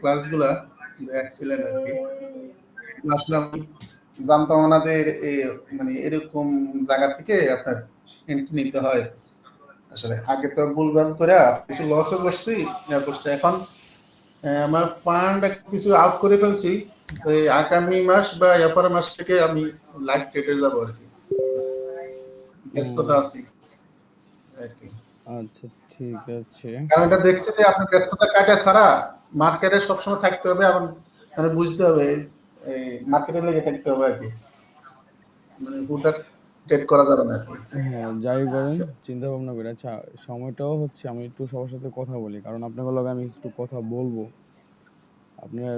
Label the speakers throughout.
Speaker 1: ক্লাসগুলা excellent আরকি। আসলে আমি জানতাম ওনাদের মানে এরকম জায়গা থেকে আপনার এন্ট্রি নিতে হয়। আসলে আগে তো ভুলভাল করে কিছু লসও করছি, এখন আমার ফান্ড কিছু আউট করে ফেলছি। তো এই আগামী মাস বা এরপরের মাস থেকে আমি লাইভ ট্রেডে যাবো আর কি। ব্যস্ততা আছি আর কি।
Speaker 2: আচ্ছা ঠিক আছে।
Speaker 1: কারণ এটা দেখছি যে আপনার ব্যস্ততা কাটা ছাড়া মার্কেটে সবসময় থাকতে হবে, এবং মানে বুঝতে হবে এই মার্কেটে লেগে থাকতে হবে আর কি। মানে হুটহাট ট্রেড করা যাবে না আর কি।
Speaker 2: হ্যাঁ, যাই করেন চিন্তা ভাবনা করে। আচ্ছা, সময়টাও হচ্ছে আমি একটু সবার সাথে কথা বলি, কারণ আপনাদের লগে আমি একটু কথা বলবো। আপনার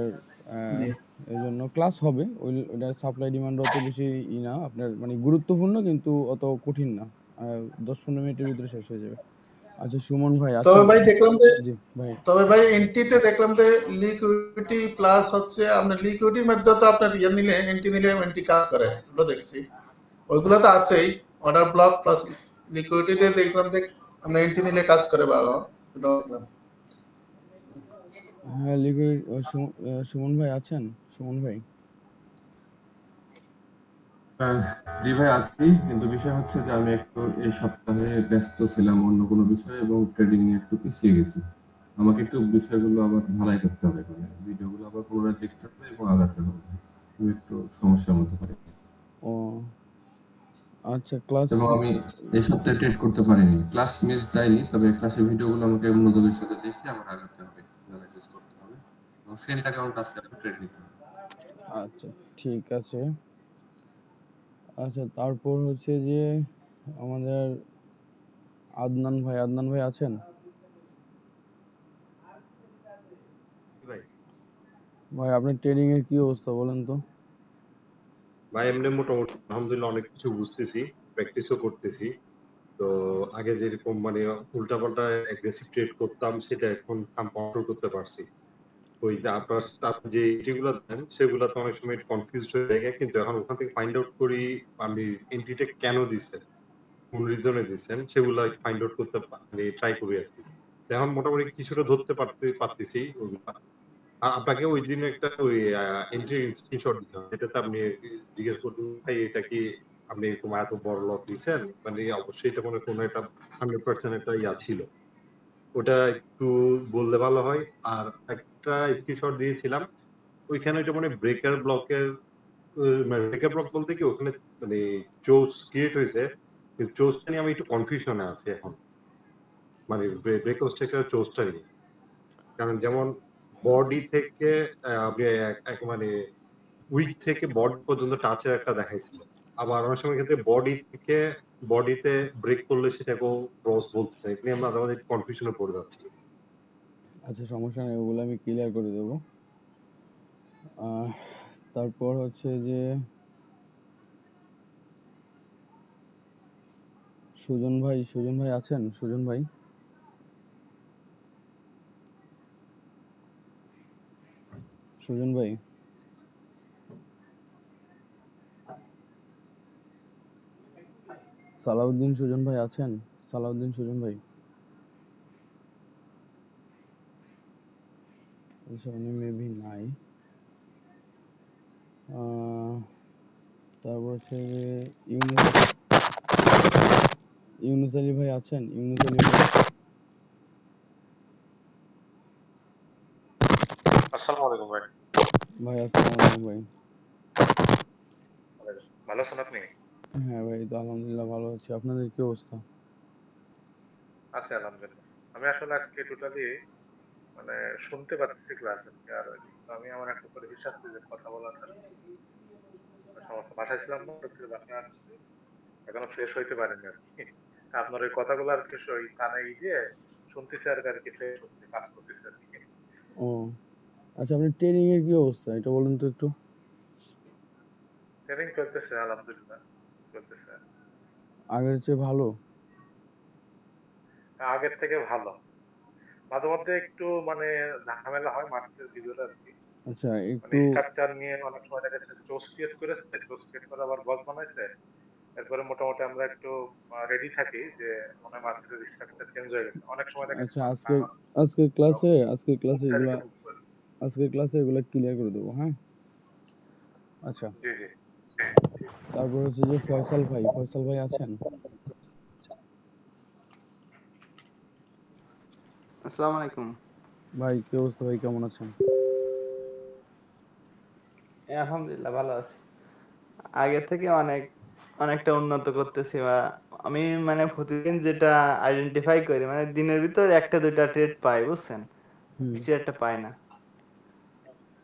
Speaker 1: জি।
Speaker 2: এই জন্য ক্লাস হবে, ওইটার সাপ্লাই ডিমান্ড অত বেশি না আপনার, মানে গুরুত্বপূর্ণ কিন্তু অত কঠিন না। 10-15 মিনিটের ভিতরে শেষ হয়ে যাবে। আচ্ছা সুমন ভাই
Speaker 1: তবে
Speaker 2: আছেন?
Speaker 1: ভাই দেখলাম যে
Speaker 2: জি ভাই।
Speaker 1: এন্ট্রিতে দেখলাম যে লিকুইডিটি প্লাস হচ্ছে আপনার লিকুইডিটির মধ্যে তো আপনার নিলে এন্ট্রি নিলে এন্ট্রি কাজ করে, ওগুলো দেখছি। ওইগুলো তো আছেই, অর্ডার ব্লক প্লাস লিকুইডিটিতে দেখলাম যে আমরা এন্ট্রি নিলে কাজ করে ভালো। ওটাও দেখলাম।
Speaker 2: হ্যাঁ, লিকুইড সুমন ভাই আছেন? সুমন ভাই
Speaker 3: আহ, জি ভাই আছি, কিন্তু বিষয় হচ্ছে যে আমি একটু এই সপ্তাহে ব্যস্ত ছিলাম অন্য কোনো বিষয়ে এবং ট্রেডিং নিয়ে একটু পিছিয়ে গেছি। আমাকে একটু বিষয়গুলো আবার ঝালাই করতে হবে, মানে ভিডিওগুলো আবার পুনরায় দেখতে হবে এবং আগাতে হবে। আমি একটু সমস্যার মধ্যে পড়েছি
Speaker 2: ও আচ্ছা, ক্লাস
Speaker 3: এবং আমি এই সপ্তাহে ট্রেড করতে পারিনি। ক্লাস মিস যায়নি, তবে ক্লাসের ভিডিওগুলো আমাকে মনোযোগের সাথে দেখে আমার আগাতে হবে, অ্যানালাইসিস করতে হবে এবং সেন্ট অ্যাকাউন্ট আছে ট্রেড নিতে হবে।
Speaker 2: আচ্ছা ঠিক আছে। আচ্ছা তারপর হচ্ছে যে আমাদের আদনান ভাই আছেন?
Speaker 4: ভাই
Speaker 2: ভাই আপনার ট্রেডিং এর কি অবস্থা বলেন তো?
Speaker 4: ভাই এমনি মোটামুটি আলহামদুলিল্লাহ অনেক কিছু বুঝতেছি, প্র্যাকটিসও করতেছি। তো আগে যেরকম মানে উল্টাপাল্টা অ্যাগ্রেসিভ ট্রেড করতাম সেটা এখন কন্ট্রোল করতে পারছি। ওই যে আপনি যে এন্ট্রিগুলো দেন সেগুলো তো অনেক সময় কনফিউজড হয়ে যায়, কিন্তু এখন ওখান থেকে ফাইন্ড আউট করি আপনি এন্ট্রিটা কেন দিচ্ছেন, কোন রিজনে দিচ্ছেন সেগুলো ফাইন্ড আউট করতে মানে ট্রাই করি আর কি। তো এখন মোটামুটি কিছুটা ধরতে পারতেছি ওগুলা। আপনাকে ঐদিন একটা ওই এন্ট্রি স্ক্রিনশট দিতে হবে। এটাতে আপনি জিজ্ঞেস করবেন, ভাই এটা কি আপনি এরকম এত বড় লট দিছেন? মানে অবশ্যই এটা মানে কোনো একটা 100% একটা ছিল। ওটা একটু বললে ভালো হয়। আর একটা স্ক্রিনশট দিয়েছিলাম। ওইখানে ওইটা মানে ব্রেকার ব্লকের মানে ব্রেকার ব্লক বলতে কি ওখানে মানে চোস ক্রিয়েট হয়েছে। কিন্তু চোসটা নিয়ে আমি একটু কনফিউশন এ আছি এখন। মানে ব্রেকআপ স্ট্রাকচার চোসটা নিয়ে। কারণ যেমন বডি থেকে আপনি এক মানে উইক থেকে বডি পর্যন্ত টাচের একটা দেখাইছিল। আবার অনেক সময় ক্ষেত্রে বডি থেকে বডিতে ব্রেক করলে সেটাকেও ক্রস বলতেছে। এটা নিয়ে আমরা আমাদের কনফিউশন এ পড়ে যাচ্ছি।
Speaker 2: আচ্ছা সমস্যা নেই, ওগুলো আমি ক্লিয়ার করে দেবো। আহ, তারপর হচ্ছে যে সুজন ভাই আছেন? সুজন ভাই সুজন ভাই সালাউদ্দিন সুজন ভাই আছেন? সালাউদ্দিন সুজন ভাই আচ্ছা, উনি মেবি নাই। তারপর হচ্ছে যে ইউনুস ইউনুস আলী ভাই আছেন? ইউনুস আলী ভাই
Speaker 5: আসসালামু আলাইকুম ভাই।
Speaker 2: ভাই আসসালামু আলাইকুম ভাই।
Speaker 5: ভালো আছেন আপনি?
Speaker 2: হ্যাঁ ভাই, তো আলহামদুলিল্লাহ ভালো আছি। আপনাদের কি অবস্থা?
Speaker 5: আছি আলহামদুলিল্লাহ। আমি আসলে আজকে টোটালি মানে শুনতে পাচ্ছি ক্লাস আজকে, আর আমি আমার একটা পরিবেশ আসছে যে কথা বলার জন্য সমস্যা। বাসায় ছিলাম না, হচ্ছে বাসায় আসছি, এখনো ফ্রেশ হইতে পারিনি আর কি। আপনার ওই কথাগুলো আর কি ওই কানে দিয়ে শুনতেছি আর কি, ফ্রেশ হচ্ছে, কাজ করতেছে আর কি।
Speaker 2: ও আচ্ছা, আপনার ট্রেনিং এর কি অবস্থা এটা বলেন তো একটু।
Speaker 5: ট্রেনিং চলতেছে আলহামদুলিল্লাহ, চলতেছে।
Speaker 2: আগের চেয়ে ভালো?
Speaker 5: আগের থেকে ভালো। মাঝে মধ্যে একটু মানে ঝামেলা হয় মার্কেটের ভিতরে আর কি।
Speaker 2: আচ্ছা
Speaker 5: মানে
Speaker 2: একটু
Speaker 5: স্ট্রাকচার নিয়ে অনেক সময় দেখা যাচ্ছে চোস ক্রিয়েট করেছে, চোস ক্রিয়েট করে আবার বক্স বানাইছে। এরপরে মোটামুটি আমরা একটু রেডি থাকি যে মনে হয় মার্কেটের স্ট্রাকচার চেঞ্জ হয়ে গেছে। অনেক সময় দেখা
Speaker 2: আচ্ছা
Speaker 5: যাচ্ছে
Speaker 2: আজকের আজকের ক্লাসে
Speaker 5: খুব
Speaker 2: এগুলা
Speaker 5: তারিখে বুক করে।
Speaker 2: আজকের ক্লাসে এগুলো ক্লিয়ার করে দেবো, হ্যাঁ? আচ্ছা,
Speaker 5: জি জি।
Speaker 2: তারপর হচ্ছে যে ফয়সাল ভাই আছেন?
Speaker 6: আসসালামু আলাইকুম।
Speaker 2: ভাই কি অবস্থা ভাই, কেমন আছেন?
Speaker 6: আলহামদুলিল্লাহ ভালো আছি। আগের থেকে অনেকটা উন্নত করতেছি, বা আমি মানে প্রতিদিন যেটা আইডেন্টিফাই করি, মানে দিনের ভিতর একটা দুইটা ট্রেড পাই, বুঝছেন?
Speaker 2: হুম।
Speaker 6: বেশি একটা পাই না।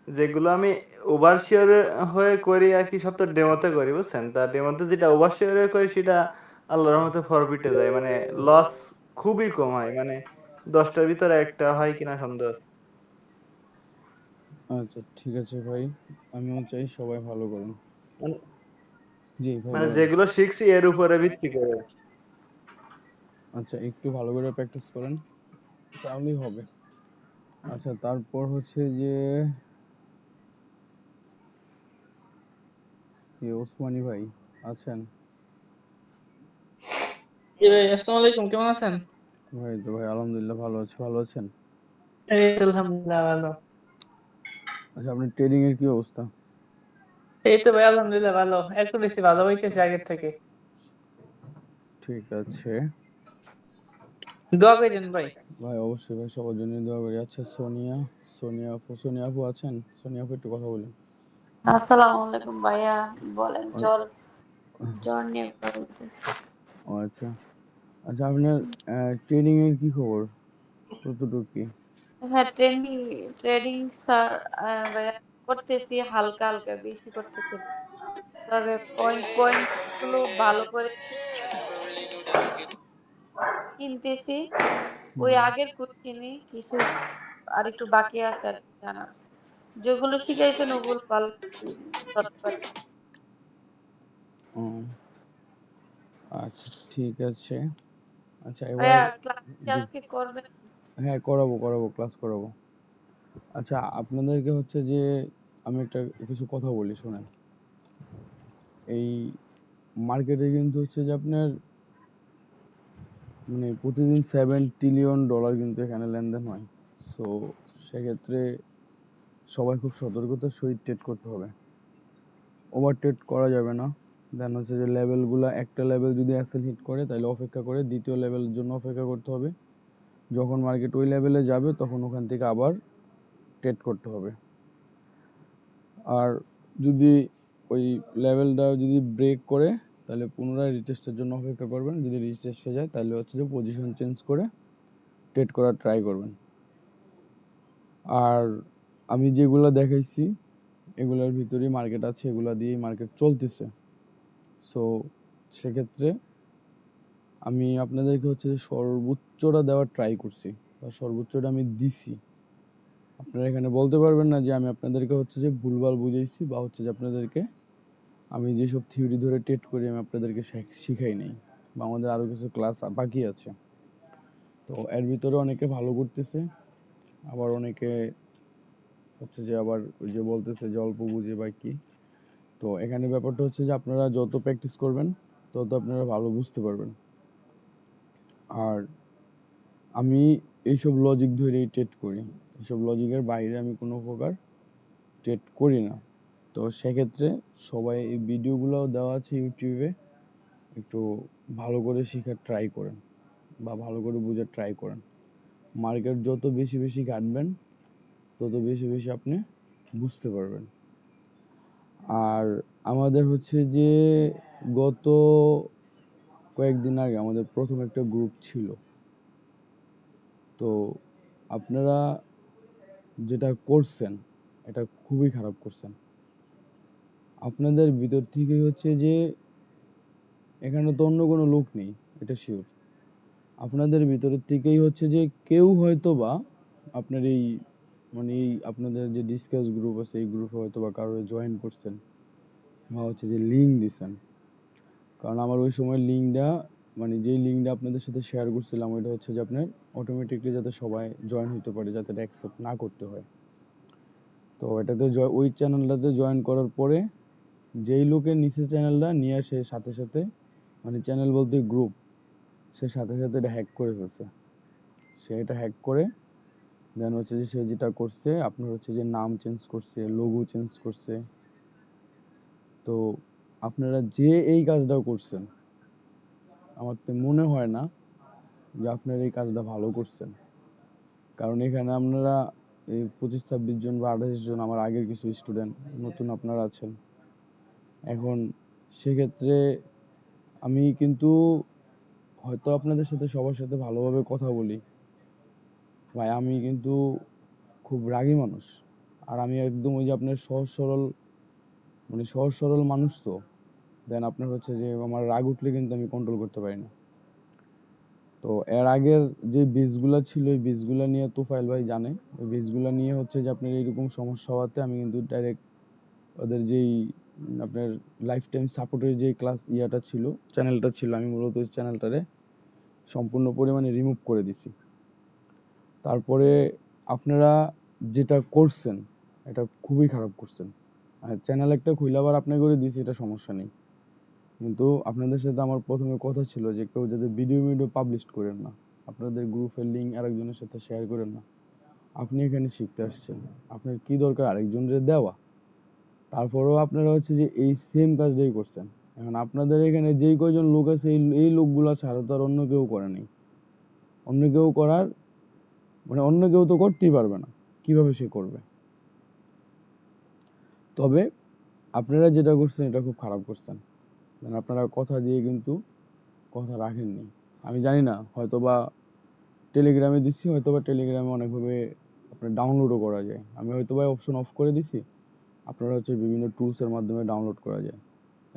Speaker 6: যেগুলো আমি ওভারশিওর হয়ে করি আর কি, সব তো ডেমোতে করি, বুঝছেন? তা ডেমোতে যেটা ওভারশিওর হয়ে করি সেটা আল্লাহর রহমতে প্রফিটে যায়, মানে লস খুবই কম হয়, মানে 10টার ভিতরে একটা হয় কিনা সন্দেহ আছে।
Speaker 2: আচ্ছা ঠিক আছে ভাই, আমিও চাই সবাই ভালো করেন।
Speaker 6: মানে
Speaker 2: জি ভাই
Speaker 6: মানে
Speaker 2: বলেন।
Speaker 6: যেগুলো শিখছি এর উপরে ভিত্তি করে।
Speaker 2: আচ্ছা একটু ভালো করে প্র্যাকটিস করেন, তাহলেই হবে। আচ্ছা তারপর হচ্ছে যে কি ওসমানী ভাই আছেন?
Speaker 7: জি ভাই, আসসালামু আলাইকুম, কেমন আছেন?
Speaker 2: ভাই তো ভাই আলহামদুলিল্লাহ ভালো আছি, ভালো আছেন?
Speaker 7: এই তো আলহামদুলিল্লাহ ভালো।
Speaker 2: আচ্ছা আপনার ট্রেডিং এর কি অবস্থা?
Speaker 7: এই তো ভাই আলহামদুলিল্লাহ ভালো, একটু বেশি ভালো হইতেছে আগের থেকে।
Speaker 2: ঠিক আছে
Speaker 7: দোয়া করেন ভাই।
Speaker 2: ভাই, অবশ্যই ভাই, সবার জন্য দোয়া করি। আচ্ছা সোনিয়া আপু আছেন? সোনিয়া আপু একটু কথা বলেন।
Speaker 8: আসসালামু আলাইকুম ভাইয়া, বলেন।
Speaker 2: ওই-
Speaker 8: জ্বর জ্বর নিয়ে কথা বলতেছি।
Speaker 2: ও আচ্ছা। আচ্ছা আপনার ট্রেডিং এর কি খবর, কতটুকু কি?
Speaker 8: হ্যাঁ, ট্রেনিং ট্রেডিং স্যার, ভাইয়া করতেছি হালকা হালকা, বেশি করতেছি না। তবে পয়েন্টস গুলো ভালো করে কিনতেছি। ওই
Speaker 2: হুম।
Speaker 8: আগের কিনি, কিছু আর একটু বাকি আছে আর কি জানার। যেগুলো শিখাইছেন ওগুলো ভালো ধরতে পারি।
Speaker 2: ও আচ্ছা ঠিক আছে। আচ্ছা এবার
Speaker 8: ভাইয়া ক্লাস কি
Speaker 2: জি,
Speaker 8: আজকে করবেন?
Speaker 2: হ্যাঁ করাবো, ক্লাস করাবো। আচ্ছা আপনাদেরকে হচ্ছে যে আমি একটা কিছু কথা বলি শোনেন। এই মার্কেটে কিন্তু হচ্ছে যে আপনার মানে প্রতিদিন $7 ট্রিলিয়ন কিন্তু এখানে লেনদেন হয়। সো সেক্ষেত্রে সবাই খুব সতর্কতার সহিত ট্রেড করতে হবে, ওভার ট্রেড করা যাবে না। দেন হচ্ছে যে লেভেলগুলা, একটা লেভেল যদি অ্যাসেল হিট করে তাহলে অপেক্ষা করে দ্বিতীয় লেভেলের জন্য অপেক্ষা করতে হবে। যখন মার্কেট ওই লেভেলে যাবে তখন ওখান থেকে আবার ট্রেড করতে হবে। আর যদি ওই লেভেলটা যদি ব্রেক করে তাহলে পুনরায় রিটেস্টের জন্য অপেক্ষা করবেন। যদি রিটেস্টে যায় তাহলে হচ্ছে যে পজিশন চেঞ্জ করে ট্রেড করার ট্রাই করবেন। আর আমি যেগুলো দেখাইছি এগুলোর ভিতরেই মার্কেট আছে, এগুলা দিয়েই মার্কেট চলতেছে। সো সেক্ষেত্রে আমি আপনাদেরকে হচ্ছে যে সর্বোচ্চটা দেওয়ার ট্রাই করছি, বা সর্বোচ্চটা আমি দিছি। আপনারা এখানে বলতে পারবেন না যে আমি আপনাদেরকে হচ্ছে যে ভুলভাল বুঝাইছি, বা হচ্ছে যে আপনাদেরকে আমি যেসব থিওরি ধরে ট্রেড করি আমি আপনাদেরকে শিখাই নাই, বা আমাদের আরো কিছু ক্লাস বাকি আছে। তো এর ভিতরে অনেকে ভালো করতেছে, আবার অনেকে হচ্ছে যে আবার ওই যে বলতেছে যে অল্প বুঝে বা কি। তো এখানে ব্যাপারটা হচ্ছে যে আপনারা যত প্র্যাকটিস করবেন তত আপনারা ভালো বুঝতে পারবেন। আর আমি এইসব লজিক ধরেই ট্রেড করি, এইসব লজিকের বাইরে আমি কোনো প্রকার ট্রেড করি না। তো সেক্ষেত্রে সবাই এই ভিডিওগুলো দেওয়া আছে ইউটিউবে, একটু ভালো করে শেখার ট্রাই করেন বা ভালো করে বোঝার ট্রাই করেন। মার্কেট যত বেশি বেশি ঘাটবেন তত বেশি বেশি আপনি বুঝতে পারবেন। আর আমাদের হচ্ছে যে গত কয়েকদিন আগে আমাদের প্রথম একটা গ্রুপ ছিল। তো আপনারা যেটা করছেন এটা খুবই খারাপ করছেন। আপনাদের ভিতর থেকেই হচ্ছে যে এখানে তো অন্য কোনো লোক নেই, এটা শিওর। আপনাদের ভিতরের থেকেই হচ্ছে যে কেউ হয়তো বা আপনার এই মানে এই আপনাদের যে ডিসকাস গ্রুপ আছে এই গ্রুপে হয়তো বা কারো জয়েন করছেন, বা হচ্ছে যে লিঙ্ক দিছেন। কারণ আমার ওই সময় লিঙ্কটা মানে যেই লিঙ্কটা আপনাদের সাথে শেয়ার করছিলাম ওইটা হচ্ছে যে আপনার অটোমেটিকলি যাতে সবাই জয়েন হতে পারে, যাতে এটা অ্যাকসেপ্ট না করতে হয়। তো এটাতে ওই চ্যানেলটাতে জয়েন করার পরে যেই লোকের নিচে চ্যানেলটা নিয়ে আসে সাথে সাথে, মানে চ্যানেল বলতে গ্রুপ, সে সাথে সাথে এটা হ্যাক করে ফেলছে। সে এটা হ্যাক করে দেন হচ্ছে যে সে যেটা করছে আপনার হচ্ছে যে নাম চেঞ্জ করছে, লোগো চেঞ্জ করছে। তো আপনারা যে এই কাজটা করছেন, আমার তো মনে হয় না যে আপনারা এই কাজটা ভালো করছেন। কারণ এখানে আপনারা এই 25-26 জন বা 28 জন আমার আগের কিছু স্টুডেন্ট, নতুন আপনারা আছেন। এখন সেক্ষেত্রে আমি কিন্তু হয়তো আপনাদের সাথে সবার সাথে ভালোভাবে কথা বলি। ভাই আমি কিন্তু খুব রাগী মানুষ। আর আমি একদম ওই যে আপনার সহজ সরল মানুষ তো। দেন আপনার হচ্ছে যে আমার রাগ উঠলে কিন্তু আমি কন্ট্রোল করতে পারি না। তো এর আগের যে বীজগুলা ছিল ওই বীজগুলা নিয়ে তোফায়েল ভাই জানে। ওই বীজগুলা নিয়ে হচ্ছে যে আপনার এইরকম সমস্যা হওয়াতে আমি কিন্তু ডাইরেক্ট ওদের যেই আপনার লাইফ টাইম সাপোর্টের যে ক্লাস ইয়াটা ছিল, চ্যানেলটা ছিল, আমি মূলত ওই চ্যানেলটারে সম্পূর্ণ পরিমাণে রিমুভ করে দিছি। তারপরে আপনারা যেটা করছেন এটা খুবই খারাপ করছেন। আর চ্যানেল একটা খুইলা আবার আপনি করে দিছি, এটা সমস্যা নেই। কিন্তু আপনাদের সাথে আমার প্রথমে কথা ছিল যে কেউ যাতে ভিডিও পাবলিশ করেন না, আপনাদের গ্রুপের লিঙ্ক আরেকজনের সাথে শেয়ার করেন না। আপনি এখানে শিখতে আসছেন, আপনার কি দরকার আরেকজনের দেওয়া? তারপরেও আপনারা হচ্ছে যে এই সেম কাজটাই করছেন। এখন আপনাদের এখানে যেই কয়জন লোক আছে এই লোকগুলা ছাড়া তো আর অন্য কেউ করে নাই। অন্য কেউ করার অন্য কেউ তো করতেই পারবে না, কিভাবে সে করবে? তবে আপনারা যেটা করছেন এটা খুব খারাপ করছেন। মানে আপনারা কথা দিয়ে কিন্তু কথা রাখেননি। আমি জানি না, হয়তোবা টেলিগ্রামে দিচ্ছি, হয়তোবা টেলিগ্রামে অনেকভাবে আপনার ডাউনলোডও করা যায়। আমি হয়তোবা অপশন অফ করে দিছি, আপনারা হচ্ছে বিভিন্ন টুলসের মাধ্যমে ডাউনলোড করা যায়।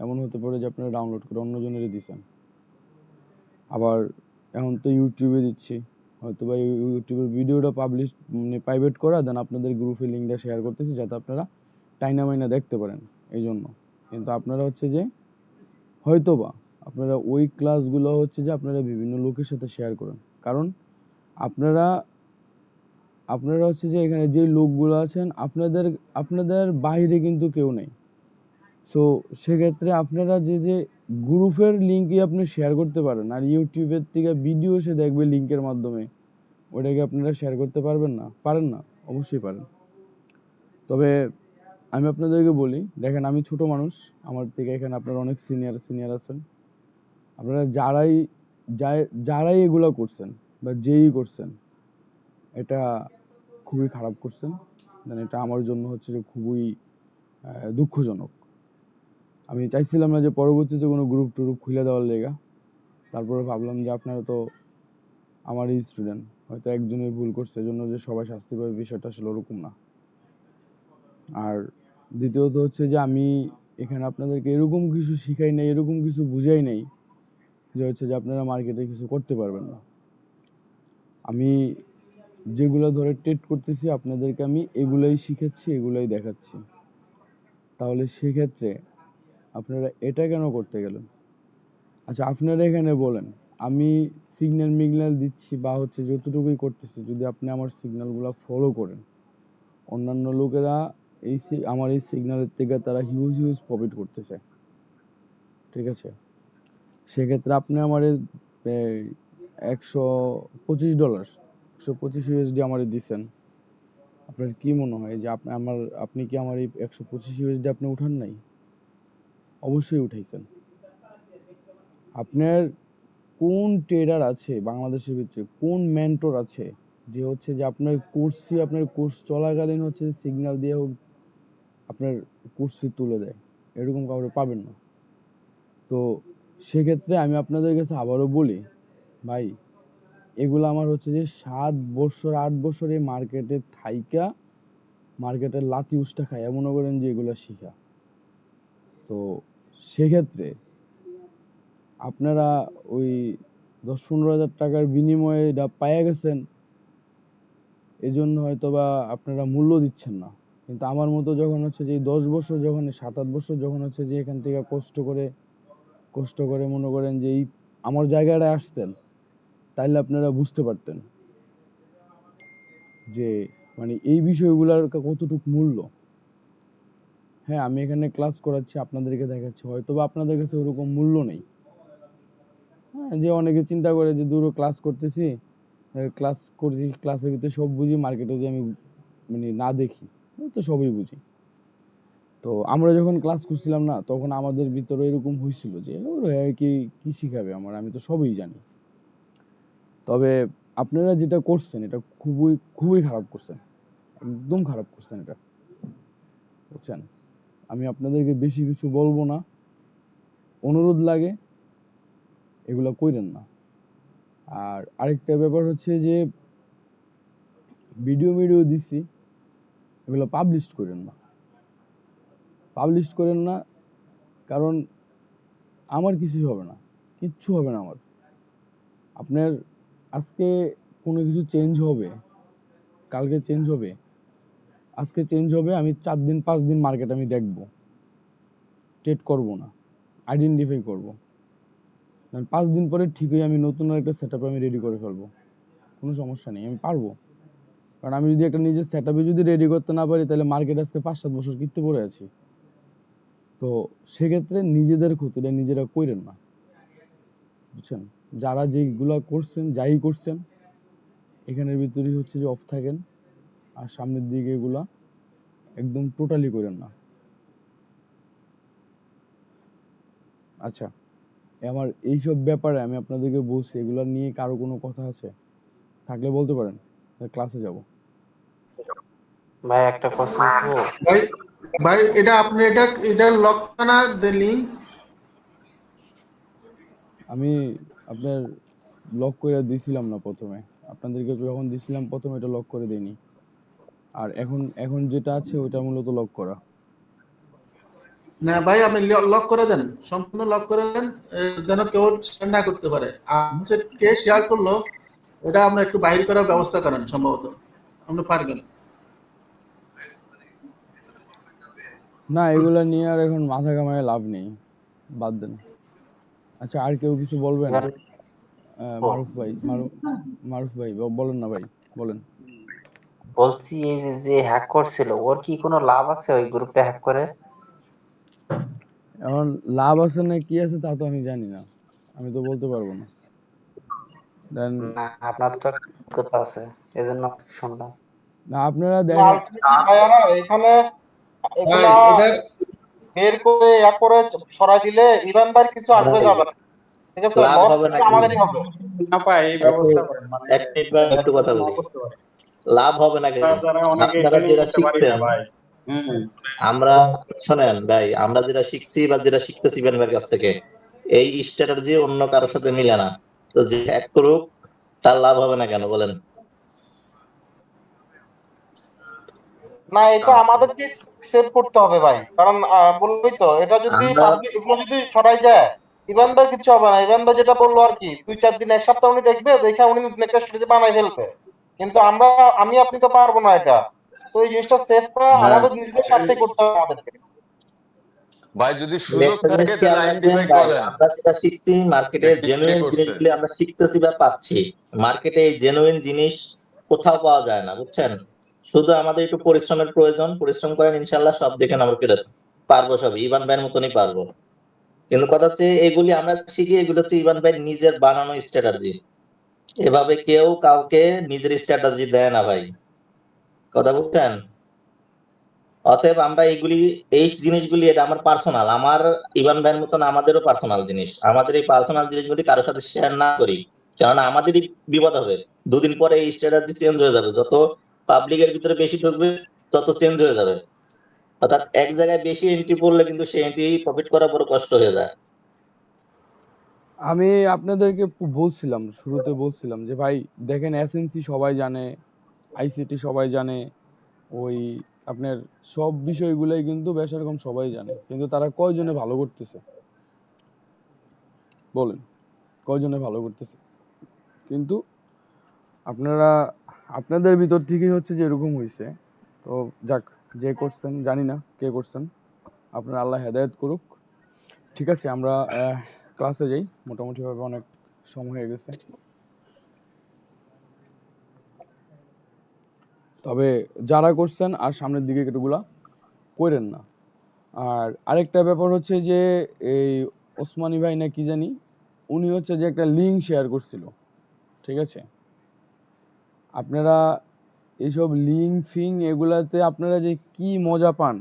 Speaker 2: এমন হতে পারে যে আপনারা ডাউনলোড করে অন্যজনেরই দিচ্ছেন। আবার এখন তো ইউটিউবে দিচ্ছি, হয়তোবা ইউটিউবের ভিডিওটা পাবলিশ প্রাইভেট করা, দেন আপনাদের গ্রুপে লিঙ্কটা শেয়ার করতেছি যাতে আপনারা টাইনা মাইনা দেখতে পারেন এই জন্য। কিন্তু আপনারা হচ্ছে যে হয়তোবা আপনারা ওই ক্লাসগুলো হচ্ছে যে আপনারা বিভিন্ন লোকের সাথে শেয়ার করেন। কারণ আপনারা আপনারা হচ্ছে যে এখানে যে লোকগুলো আছেন আপনাদের আপনাদের বাইরে কিন্তু কেউ নেই। সো সেক্ষেত্রে আপনারা যে গ্রুপের লিঙ্কই আপনি শেয়ার করতে পারেন, আর ইউটিউবের থেকে ভিডিও সে দেখবে লিঙ্কের মাধ্যমে, ওটাকে আপনারা শেয়ার করতে পারবেন না? পারেন না? অবশ্যই পারেন। তবে আমি আপনাদেরকে বলি, দেখেন আমি ছোট মানুষ, আমার থেকে এখানে আপনারা অনেক সিনিয়র আছেন। আপনারা যারাই এগুলো করছেন বা যেই করছেন, এটা খুবই খারাপ করছেন। মানে এটা আমার জন্য হচ্ছে যে খুবই দুঃখজনক। আমি চাইছিলাম না যে পরবর্তীতে কোনো গ্রুপ টুরুপ খুলে দেওয়ার লেগা। তারপরে ভাবলাম যে আপনারা তো আমারই স্টুডেন্ট, হয়তো একজনের ভুল করছে এজন্য যে সবাই শাস্তি পাবে, বিষয়টা আসলে ওরকম না। আর দ্বিতীয়ত হচ্ছে যে আমি এখানে আপনাদেরকে এরকম কিছু শিখাই নাই, এরকম কিছু বুঝাই নাই যে হচ্ছে যে আপনারা মার্কেটে কিছু করতে পারবেন না। আমি যেগুলো ধরে ট্রেড করতেছি আপনাদেরকে আমি এগুলাই শিখাচ্ছি, এগুলাই দেখাচ্ছি। তাহলে সেক্ষেত্রে আপনারা এটা কেন করতে গেলেন? আচ্ছা আপনারা এখানে বলেন, আমি সিগন্যাল দিচ্ছি বা হচ্ছে যতটুকুই করতেছি, যদি আপনি আমার সিগন্যালগুলো ফলো করেন, অন্যান্য লোকেরা আমার এই সিগন্যালের থেকে তারা হিউজ প্রফিট করতেছে। ঠিক আছে? সেক্ষেত্রে আপনি আমারে $125 125 USD আমারে দিছেন। আপনার কি মনে হয় যে আপনি কি আমার এই 125 USD আপনি উঠান নাই? অবশ্যই উঠাইছেন। আপনার কোন ট্রেডার আছে বাংলাদেশের ভিতরে, কোন মেন্টর আছে যে হচ্ছে যে আপনার কোর্স চলাকালীন হচ্ছে সিগন্যাল দিয়ে হোক আপনার কোর্স ফি তুলে দেয়? এরকম কাউকে পাবেন না। তো সেক্ষেত্রে আমি আপনাদের কাছে আবারও বলি, ভাই এগুলো আমার হচ্ছে যে 7 বছর 8 বছর এই মার্কেটে থাইকা মার্কেটের লাথি উষ্টা খায়া মনে করেন যে এগুলো শিখা। তো সেক্ষেত্রে আপনারা ওই 10-15 হাজার টাকার বিনিময়ে এটা পাইয়া গেছেন, এজন্য হয়তোবা আপনারা মূল্য দিচ্ছেন না। কিন্তু আমার মতো যখন হচ্ছে যে 10 বছর, যখন 7-8 বছর যখন হচ্ছে যে এখান থেকে কষ্ট করে মনে করেন যে এই আমার জায়গাটায় আসতেন, তাইলে আপনারা বুঝতে পারতেন যে মানে এই বিষয়গুলোর কতটুক মূল্য। হ্যাঁ, আমি এখানে ক্লাস করাচ্ছি, আপনাদেরকে দেখাচ্ছি, হয়তোবা আপনাদের কাছে ওরকম মূল্য নেই। হ্যাঁ, যে অনেকে চিন্তা করে যে দূর ক্লাস করতেছি, ক্লাস করছি, ক্লাসের ভিতরে সব বুঝি, মার্কেটে যে আমি মানে না দেখি তো সবই বুঝি। তো আমরা যখন ক্লাস করছিলাম না, তখন আমাদের ভিতরে এরকম হয়েছিল যে ওরা কি কি শিখাবে আমার, আমি তো সবই জানি। তবে আপনারা যেটা করছেন এটা খুবই খুবই খারাপ করছেন, একদম খারাপ করছেন এটা, বুঝছেন? আমি আপনাদেরকে বেশি কিছু বলবো না, অনুরোধ লাগে এগুলা কইরেন না। আর আরেকটা ব্যাপার হচ্ছে যে ভিডিও দিছি, এগুলো পাবলিশ করেন না, পাবলিশ করেন না। কারণ আমার কিছুই হবে না, কিচ্ছু হবে না আমার। আপনার আজকে কোনো কিছু চেঞ্জ হবে, কালকে চেঞ্জ হবে, আজকে চেঞ্জ হবে, আমি 4 দিন 5 দিন মার্কেট আমি দেখবো, ট্রেড করব না, আইডেন্টিফাই করব। 5 দিন পরে ঠিকই আমি নতুন একটা সেটআপ আমি রেডি করে ফেলবো, কোনো সমস্যা নেই, আমি পারবো। কারণ আমি যদি একটা নিজের সেটআপে যদি রেডি করতে না পারি, তাহলে মার্কেট আজকে 5-7 বছর কিনতে পড়ে আছি। তো সেক্ষেত্রে নিজেদের ক্ষতিটা নিজেরা কইরেন না, বুঝছেন? যারা যেগুলা করছেন, যাই করছেন, এখানের ভিতরেই হচ্ছে যে অফ থাকেন, আর সামনের দিকে এগুলা একদম টোটালি করেন না। আচ্ছা, আমার এইসব ব্যাপারে আমি আপনাদেরকে বলছি, এগুলা নিয়ে কারো কোনো কথা আছে থাকলে বলতে পারেন, ক্লাসে যাব।
Speaker 9: ভাই একটা কোশ্চেন করবো?
Speaker 1: ভাই ভাই এটা আপনি এটা লক না দিলি?
Speaker 2: আমি আপনার লক করে দিছিলাম না প্রথমে, আপনাদেরকে যখন দিছিলাম প্রথমে এটা লক করে দেইনি। আর এখন এখন যেটা আছে ওটা মূলত লক করা।
Speaker 1: না ভাই, আপনি লক করে দেন, সম্পূর্ণ লক করে দেন, যেন কেউ শেয়ার না করতে পারে। আর হচ্ছে কে শেয়ার করলো ওটা আমরা একটু বাইরে করার ব্যবস্থা করেন, সম্ভবত আপনি পারবেন।
Speaker 2: না, এগুলা নিয়ে আর এখন মাথা ঘামায় লাভ নেই, বাদ দেন। আচ্ছা, আর কেউ কিছু বলবেন?
Speaker 9: ইভান
Speaker 2: মারুফ ভাই, মারুফ ভাই বলেন না ভাই, বলেন।
Speaker 9: বলছি এই যে হ্যাক করছিল, ওর কি কোনো লাভ আছে ওই গ্রুপে হ্যাক করে?
Speaker 2: এখন লাভ আছে না কি আছে তা তো আমি জানি না, আমি তো বলতে পারবো না। দেন
Speaker 9: না আপনার তো কথা আছে, এজন্য শুনলাম।
Speaker 2: না, আপনারা দেখেন।
Speaker 10: আলটিমেটলি ভাইয়ারা এখানে
Speaker 1: ভাই
Speaker 10: এগুলা
Speaker 1: এটা
Speaker 10: বের করে করে সরাই দিলে ইভান ভাইয়ের কিছু আসবে
Speaker 11: ভাই
Speaker 10: যাবে না, ঠিক আছে?
Speaker 11: লাভ
Speaker 10: লস
Speaker 11: হবে
Speaker 10: কিন্তু
Speaker 11: নাকি?
Speaker 10: আমাদেরই হবে।
Speaker 11: না পায় এই ব্যবস্থা করেন, মানে
Speaker 10: এক মিনিট ভাই, একটু কথা
Speaker 11: নাও
Speaker 10: বলি।
Speaker 11: করতে পারে।
Speaker 10: লাভ হবে নাকি?
Speaker 11: তার দ্বারা অনেকে
Speaker 10: আপনারা
Speaker 11: ট্রেনিং
Speaker 10: যেটা
Speaker 11: করতে পারি না
Speaker 10: শিখছেন,
Speaker 11: ভাই। হুম।
Speaker 10: আমরা শোনেন ভাই, আমরা যেটা শিখছি বা যেটা শিখতেছি ইভান ভাইয়ের কাছ থেকে, এই স্ট্র্যাটেজি অন্য কারোর সাথে মিলে না। তো যে হ্যাক করুক তার লাভ হবে না কেন বলেন? না, এটা আমাদেরকে সেভ করতে হবে ভাই, কারণ বলবই তো, এটা যদি পাবলিক এগুলো যদি ছড়াই যায়, ইভান ভাই কিছু হবে না। ইভান ভাই যেটা বললো আর কি, 2-4 দিন 1 সপ্তাহ উনি দেখবে, দেখে উনি একটা স্ট্র্যাটেজি বানাই ফেলবে। কিন্তু আমি আপনি তো পারবো না এটা। তো এই জিনিসটা সেভ করা আমাদের নিজেদের স্বার্থে করতে হবে আমাদেরকে।
Speaker 12: ভাই যদি সুযোগ থাকে তাহলে আইডেন্টিফাই করেন
Speaker 10: আমরা যেটা শিখছি মার্কেটে,
Speaker 12: যে কি
Speaker 10: জেনুইন
Speaker 12: করছে।
Speaker 10: জিনিসগুলি আমরা শিখতেছি বা পাচ্ছি। মার্কেটে এই জেনুইন জিনিস কোথাও পাওয়া যায় না, বুঝছেন? শুধু আমাদের একটু পরিশ্রমের প্রয়োজন, পরিশ্রম করেন, ইনশাল্লাহ সব দেখে আমরা কেটে পারবো, সব ইভান ভাইয়ের মতনই পারবো। কিন্তু কথা হচ্ছে এগুলি আমরা শিখি, এগুলো হচ্ছে ইভান ভাই নিজের বানানো স্ট্র্যাটেজি। এভাবে কেউ কাউকে নিজের স্ট্র্যাটেজি দেয় না ভাই, কথা বুঝছেন? অতএব আমরা এই জিনিসগুলি, এটা আমার পার্সোনাল, আমার ইভান ভাইয়ের মতন আমাদেরও পার্সোনাল জিনিস। আমাদের এই পার্সোনাল জিনিসগুলি কারোর সাথে শেয়ার না করি, কেননা আমাদেরই বিপদ হবে। 2 দিন পরে এই স্ট্র্যাটেজি চেঞ্জ হয়ে যাবে, যত পাবলিকের ভিতরে বেশি ঢুকবে তত চেঞ্জ হয়ে যাবে। অর্থাৎ এক জায়গায় বেশি এন্ট্রি পড়লে কিন্তু সেই এন্ট্রি প্রফিট করা বড় কষ্ট হয়ে যায়।
Speaker 2: আমি আপনাদেরকে বলছিলাম, শুরুতে বলছিলাম যে ভাই দেখেন, এসএনসি সবাই জানে, আইসিটি সবাই জানে, ওই আপনার সব বিষয়গুলোই কিন্তু বেশ এরকম সবাই জানে, কিন্তু তারা কয়জনে ভালো করতেছে বলেন, কয়জনে ভালো করতেছে? কিন্তু আপনারা আপনাদের ভিতর থেকেই হচ্ছে যে এরকম হয়েছে। তো যাক, যে করছেন, জানি না কে করছেন, আপনার আল্লাহ হেদায়েত করুক। ঠিক আছে, আমরা ক্লাসে যাই, মোটামুটি ভাবে অনেক সময় হয়ে গেছে। তবে যারা করছেন আর সামনের দিকে এগুলা করেন না। আর আরেকটা ব্যাপার হচ্ছে যে এই ওসমানী ভাই না কি জানি, উনি হচ্ছে যে একটা লিঙ্ক শেয়ার করছিল, ঠিক আছে? আপনারা এইসব লিঙ্ক ফিং এগুলাতে আপনারা যে কি মজা পান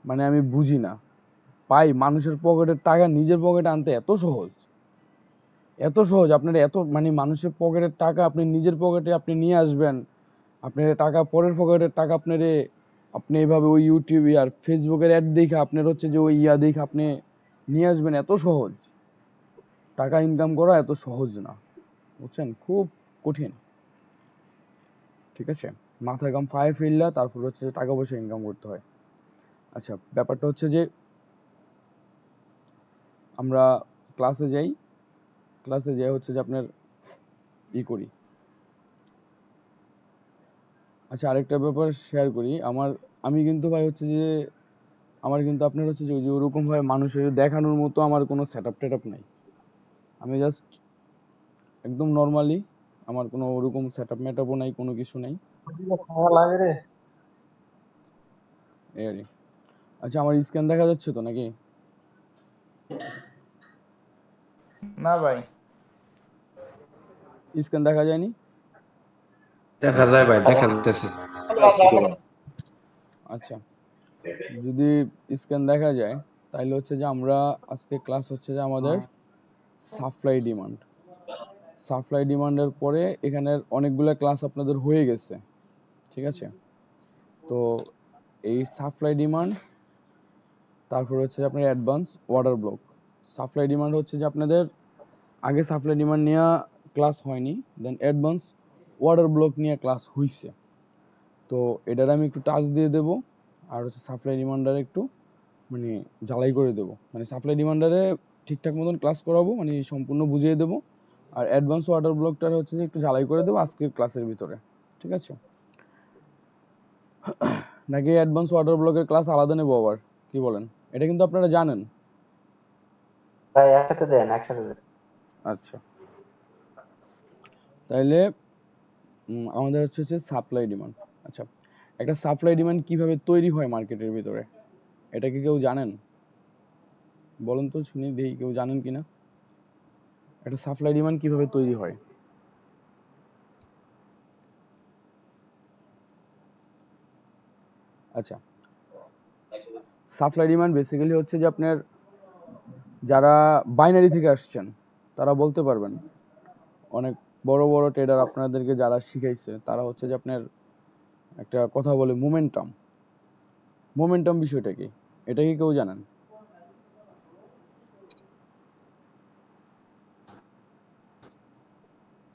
Speaker 2: মানে আমি বুঝি না। পাই মানুষের পকেটের টাকা নিজের পকেটে আনতে এত সহজ, এত সহজ। আপনারা এত মানে মানুষের পকেটের টাকা আপনি নিজের পকেটে আপনি নিয়ে আসবেন, আপনার টাকা পরের পকেটের টাকা আপনি এইভাবে ওই ইউটিউবে আর ফেসবুকের অ্যাড দেখে আপনার হচ্ছে যে ওই দেখে আপনি নিয়ে আসবেন। এত সহজ টাকা ইনকাম করা, এত সহজ না, বুঝছেন? খুব কঠিন, ঠিক আছে? মাথা কাম পায়ে ফেললা তারপর হচ্ছে যে টাকা পয়সা ইনকাম করতে হয়। আচ্ছা, ব্যাপারটা হচ্ছে যে আমরা ক্লাসে যাই, ক্লাসে যাই হচ্ছে যে আপনার করি। আচ্ছা, আরেকটা ব্যাপার শেয়ার করি। আমি কিন্তু ভাই হচ্ছে যে আমার কিন্তু আপনার হচ্ছে যে ওই যে ওরকম ভাবে মানুষের দেখানোর মতো আমার কোনো সেটআপ টেটআপ নাই। আমি জাস্ট একদম নর্মালি, আমার কোনো ওরকম সেটআপ মেটআপও নাই, কোনো কিছু নাই,
Speaker 11: লাগে রে।
Speaker 2: এই আর কি। আচ্ছা, আমার স্ক্যান দেখা যাচ্ছে তো নাকি?
Speaker 6: না ভাই,
Speaker 2: স্ক্যান দেখা যায়নি?
Speaker 13: দেখা যায় ভাই, দেখা যাচ্ছে।
Speaker 2: আচ্ছা, যদি স্ক্যান দেখা যায় তাহলে হচ্ছে যে আমরা আজকে ক্লাস হচ্ছে যে আমাদের সাপ্লাই ডিমান্ড। সাপ্লাই ডিমান্ডের পরে এখানের অনেকগুলো ক্লাস আপনাদের হয়ে গেছে, ঠিক আছে? তো এই সাপ্লাই ডিমান্ড, তারপর হচ্ছে আপনার advance order block. Supply demand হচ্ছে যে আপনাদের আগে সাপ্লাই ডিমান্ড নিয়ে ক্লাস হয়নি, দেন অ্যাডভান্স অর্ডার ব্লক নিয়ে ক্লাস হইছে। তো এটার আমি একটু টাচ দিয়ে দেবো, আর হচ্ছে সাপ্লাই ডিমান্ডারে একটু মানে জ্বালাই করে দেবো, মানে সাপ্লাই ডিমান্ডারে ঠিকঠাক মতন ক্লাস করাবো, মানে সম্পূর্ণ বুঝিয়ে দেবো। আর অ্যাডভান্স অর্ডার ব্লকটার হচ্ছে যে একটু জ্বালাই করে দেবো আজকের ক্লাসের ভিতরে, ঠিক আছে? নাকি অ্যাডভান্স অর্ডার ব্লকের ক্লাস আলাদা নেবো আবার, কি বলেন? এটা কিন্তু আপনারা জানেন।
Speaker 9: ভাই একসাথে দেন, একসাথে দেন।
Speaker 2: আচ্ছা, তাইলে আমাদের হচ্ছে সাপ্লাই ডিমান্ড। আচ্ছা, একটা সাপ্লাই ডিমান্ড কিভাবে তৈরি হয় মার্কেটের ভিতরে, এটা কি কেউ জানেন? বলেন তো শুনি, দেখি কেউ জানেন কিনা। একটা সাপ্লাই ডিমান্ড কিভাবে তৈরি হয়? আচ্ছা, সাপ্লাই ডিমান্ড বেসিক্যালি হচ্ছে যে আপনার যারা বাইনারি থেকে আসছেন তারা বলতে পারবেন। অনেক বড় বড় ট্রেডার আপনাদেরকে যারা শিখাইছে তারা হচ্ছে যে আপনার একটা কথা বলে মোমেন্টাম। মোমেন্টাম বিষয়টা কি, এটা কি কেউ জানেন?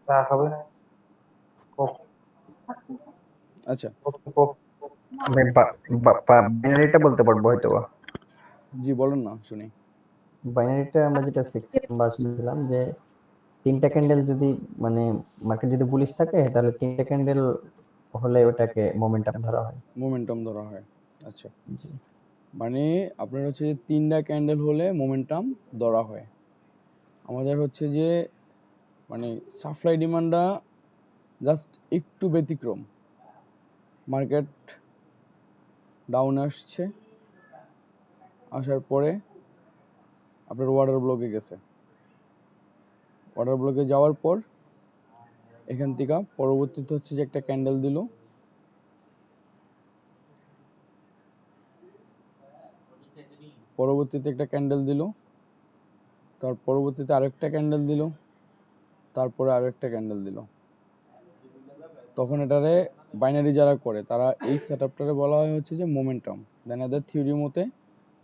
Speaker 11: চা খাবে?
Speaker 2: আচ্ছা,
Speaker 14: বাইনারিটা বলতে পারবো হয়তো।
Speaker 2: জি বলেন না শুনি।
Speaker 14: বাইনারিটা আমরা যেটা শিখছিলাম বা শুনছিলাম যে 3টা ক্যান্ডেল যদি মানে মার্কেট যদি বুলিশ থাকে তাহলে 3টা ক্যান্ডেল হলে ওটাকে মোমেন্টাম ধরা হয়।
Speaker 2: মোমেন্টাম ধরা হয়। আচ্ছা, মানে আপনার হচ্ছে 3টা ক্যান্ডেল হলে মোমেন্টাম ধরা হয়। আমাদের হচ্ছে যে মানে সাপ্লাই ডিমান্ডটা জাস্ট একটু ব্যতিক্রম। মার্কেট ডাউন আসছে, আসার পরে আপনার অর্ডার ব্লকে গেছে, অর্ডার ব্লকে যাওয়ার পর এখান থেকে পরবর্তীতে হচ্ছে যে একটা ক্যান্ডেল দিল, পরবর্তীতে একটা ক্যান্ডেল দিল, তার পরবর্তীতে আরেকটা ক্যান্ডেল দিল, তারপরে আরেকটা ক্যান্ডেল দিল। তখন এটারে বাইনারি যারা করে তারা এই সেটআপটারে বলা হয় হচ্ছে যে মোমেন্টাম। দেন এদের থিওরি মতে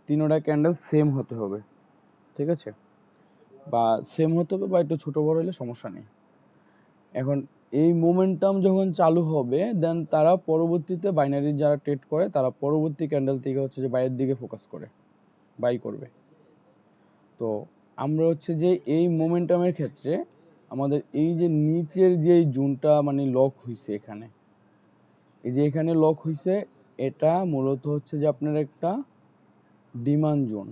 Speaker 2: 3টা ক্যান্ডেল সেম হতে হবে, ঠিক আছে? বা সেম হতে হবে বা একটু ছোট বড় হলে সমস্যা নেই। এখন এই মোমেন্টাম যখন চালু হবে দেন তারা পরবর্তীতে বাইনারি যারা ট্রেড করে তারা পরবর্তী ক্যান্ডেল থেকে হচ্ছে যে বাইয়ের দিকে ফোকাস করে বাই করবে। তো আমরা হচ্ছে যে এই মোমেন্টামের ক্ষেত্রে আমাদের এই যে নিচের যে জোনটা মানে লক হইছে, এখানে এই যে এখানে লক হইছে, এটা মূলত হচ্ছে যে আপনার একটা ডিমান্ড জোন।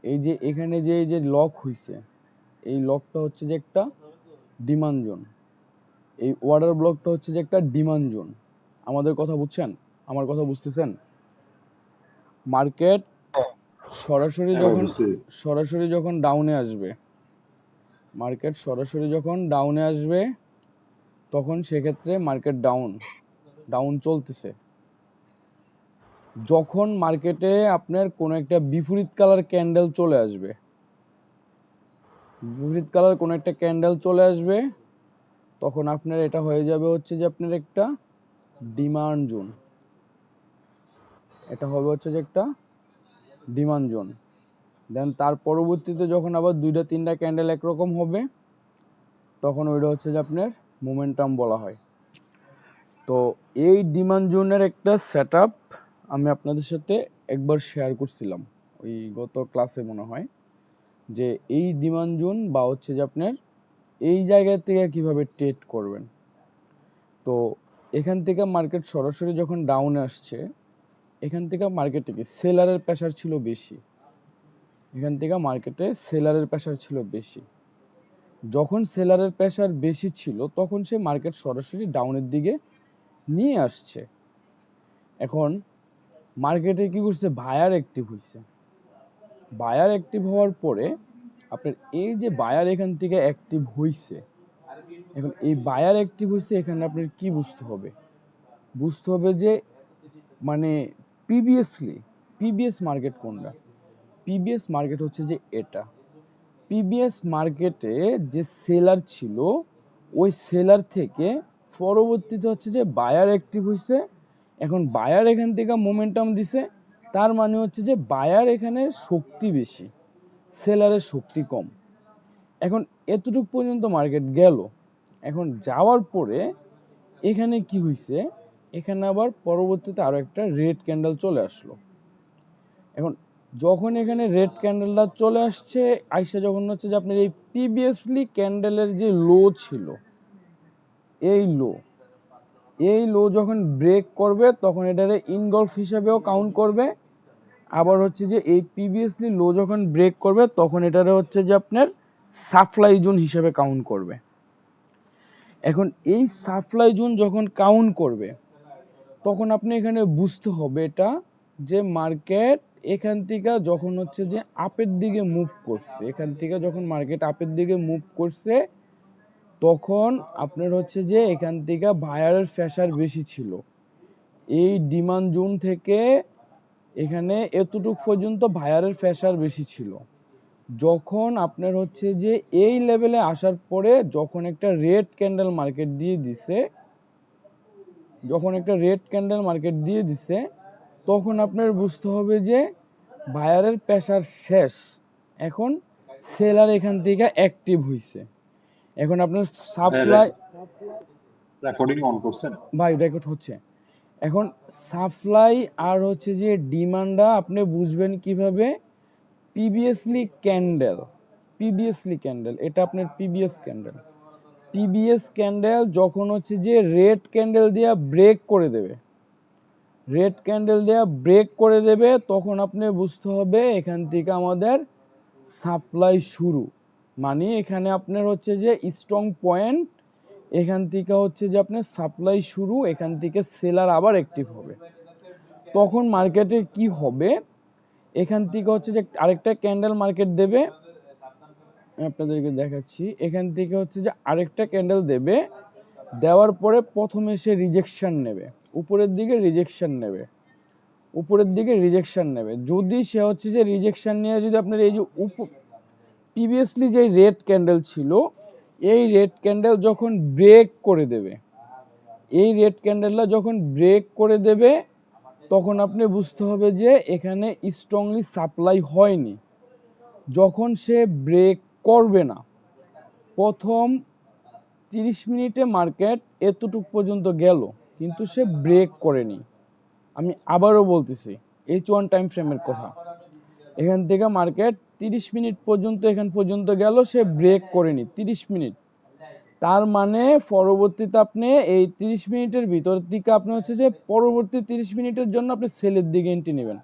Speaker 2: এই যে এখানে যে এই যে লক হইছে, এই লকটা হচ্ছে যে একটা ডিমান্ড জোন। এই অর্ডার ব্লকটা হচ্ছে যে একটা ডিমান্ড জোন। আমাদের কথা বুঝছেন? আমার কথা বুঝতেছেন? মার্কেট সরাসরি যখন ডাউনে আসবে, মার্কেট সরাসরি যখন ডাউনে আসবে তখন সেক্ষেত্রে মার্কেট ডাউন চলতেছে। যখন মার্কেটে আপনার কোনো একটা বিপরীত কালার ক্যান্ডেল চলে আসবে, তখন আপনার এটা হয়ে যাবে হচ্ছে যে আপনার একটা ডিমান্ড জোন। এটা হবে হচ্ছে যে একটা ডিমান্ড জোন। দেন তার পরবর্তীতে যখন আবার 2-3টা ক্যান্ডেল একরকম হবে, তখন ওইটা হচ্ছে যে আপনার মোমেন্টাম বলা হয়। তো এই ডিমান্ড জোনের একটা সেটআপ আমি আপনাদের সাথে একবার শেয়ার করছিলাম ওই গত ক্লাসে মনে হয়, যে এই ডিমান্ড জোন বা হচ্ছে যে আপনার এই জায়গা থেকে কিভাবে ট্রেড করবেন। তো এখান থেকে মার্কেট সরাসরি যখন ডাউনে আসছে, এখান থেকে মার্কেটে কি সেলারের প্রেসার ছিল বেশি, যখন সেলারের প্রেসার বেশি ছিল তখন সে মার্কেট সরাসরি ডাউনের দিকে নিয়ে আসছে। এখন মার্কেটে কি করছে, বায়ার অ্যাক্টিভ হওয়ার পরে আপনার এই যে বায়ার এখান থেকে অ্যাক্টিভ হইছে, এখন এই বায়ার অ্যাক্টিভ হইছে, এখানে আপনার কি বুঝতে হবে যে মানে পিবিএস মার্কেট কোনটা? পিবিএস মার্কেট হচ্ছে যে এটা। পিবিএস মার্কেটে যে সেলার ছিল, ওই সেলার থেকে পরবর্তীতে হচ্ছে যে বায়ার অ্যাক্টিভ হইছে। এখন বায়ার এখান থেকে মোমেন্টাম দিছে, তার মানে হচ্ছে যে বায়ার এখানে শক্তি বেশি, সেলারের শক্তি কম। এখন এতটুকু পর্যন্ত মার্কেট গেল। এখন যাওয়ার পরে এখানে কি হইছে, এখানে আবার পরবর্তীতে আরো একটা রেড ক্যান্ডেল চলে আসলো। এখন যখন এখানে রেড ক্যান্ডেলটা চলে আসছে, আইসা যখন হচ্ছে যে আপনার এই প্রিভিয়াসলি ক্যান্ডেলের যে লো ছিল, এই লো যখন ব্রেক করবে তখন এটারে ইনগলফ হিসাবেও কাউন্ট করবে। আবার হচ্ছে যে এই প্রিভিয়াসলি লো যখন ব্রেক করবে তখন এটারে হচ্ছে যে আপনার সাপ্লাই জোন হিসাবে কাউন্ট করবে। এখন এই সাপ্লাই জোন যখন কাউন্ট করবে তখন আপনি এখানে বুঝতে হবে এটা যে মার্কেট এখান থেকে যখন হচ্ছে যে আপের দিকে মুভ করছে, তখন আপনার হচ্ছে যে এখান থেকে বায়ারের প্রেসার বেশি ছিল। এই ডিমান্ড জোন থেকে এখানে এতটুকু পর্যন্ত বায়ারের প্রেসার বেশি ছিল। যখন আপনার হচ্ছে যে এই লেভেলে আসার পরে যখন একটা রেড ক্যান্ডেল মার্কেট দিয়ে দিছে, তখন আপনার বুঝতে হবে যে বায়ারের প্রেসার শেষ, এখন সেলার এখান থেকে অ্যাক্টিভ হইছে। এখন আপনার সাপ্লাই
Speaker 15: রেকর্ডিং অন করছেন
Speaker 2: ভাই, রেকর্ড হচ্ছে। এখন সাপ্লাই আর হচ্ছে যে ডিমান্ডটা আপনি বুঝবেন কিভাবে? প্রিভিয়াসলি ক্যান্ডেল, এটা আপনার পিবিএস ক্যান্ডেল যখন হচ্ছে যে রেড ক্যান্ডেল দিয়ে ব্রেক করে দেবে, তখন আপনি বুঝতে হবে এখান থেকে আমাদের সাপ্লাই শুরু। মানে এখানে আপনার হচ্ছে যে স্ট্রং পয়েন্ট, এখান থেকে হচ্ছে যে আপনার সাপ্লাই শুরু, এখান থেকে সেলার আবার অ্যাক্টিভ হবে। তখন মার্কেটে কি হবে, এখান থেকে হচ্ছে যে আরেকটা ক্যান্ডেল মার্কেট দেবে, আপনাদেরকে দেখাচ্ছি। এখান থেকে হচ্ছে যে আরেকটা ক্যান্ডেল দেওয়ার পরে প্রথমে সে রিজেকশন নেবে, উপরের দিকে রিজেকশন নেবে। যদি সে হচ্ছে যে রিজেকশন নিয়ে যদি আপনার এই যে প্রিভিয়াসলি যে রেড ক্যান্ডেল ছিল, এই রেড ক্যান্ডেল যখন ব্রেক করে দেবে, তখন আপনি বুঝতে হবে যে এখানে স্ট্রংলি সাপ্লাই হয়নি। যখন সে ব্রেক করবে না, প্রথম 30 মিনিটে মার্কেট এতটুক পর্যন্ত গেল কিন্তু সে ব্রেক করেনি। আমি আবারও বলতেছি H1 টাইম ফ্রেমের কথা। এখান থেকে মার্কেট 30 মিনিট পর্যন্ত এখান পর্যন্ত গেল, সে ব্রেক করেনি 30 মিনিট। তার মানে পরবর্তীতে আপনি এই 30 মিনিটের ভিতর থেকে আপনি হচ্ছে যে পরবর্তী 30 মিনিটের জন্য আপনি সেলের দিকে এন্ট্রি নেবেন।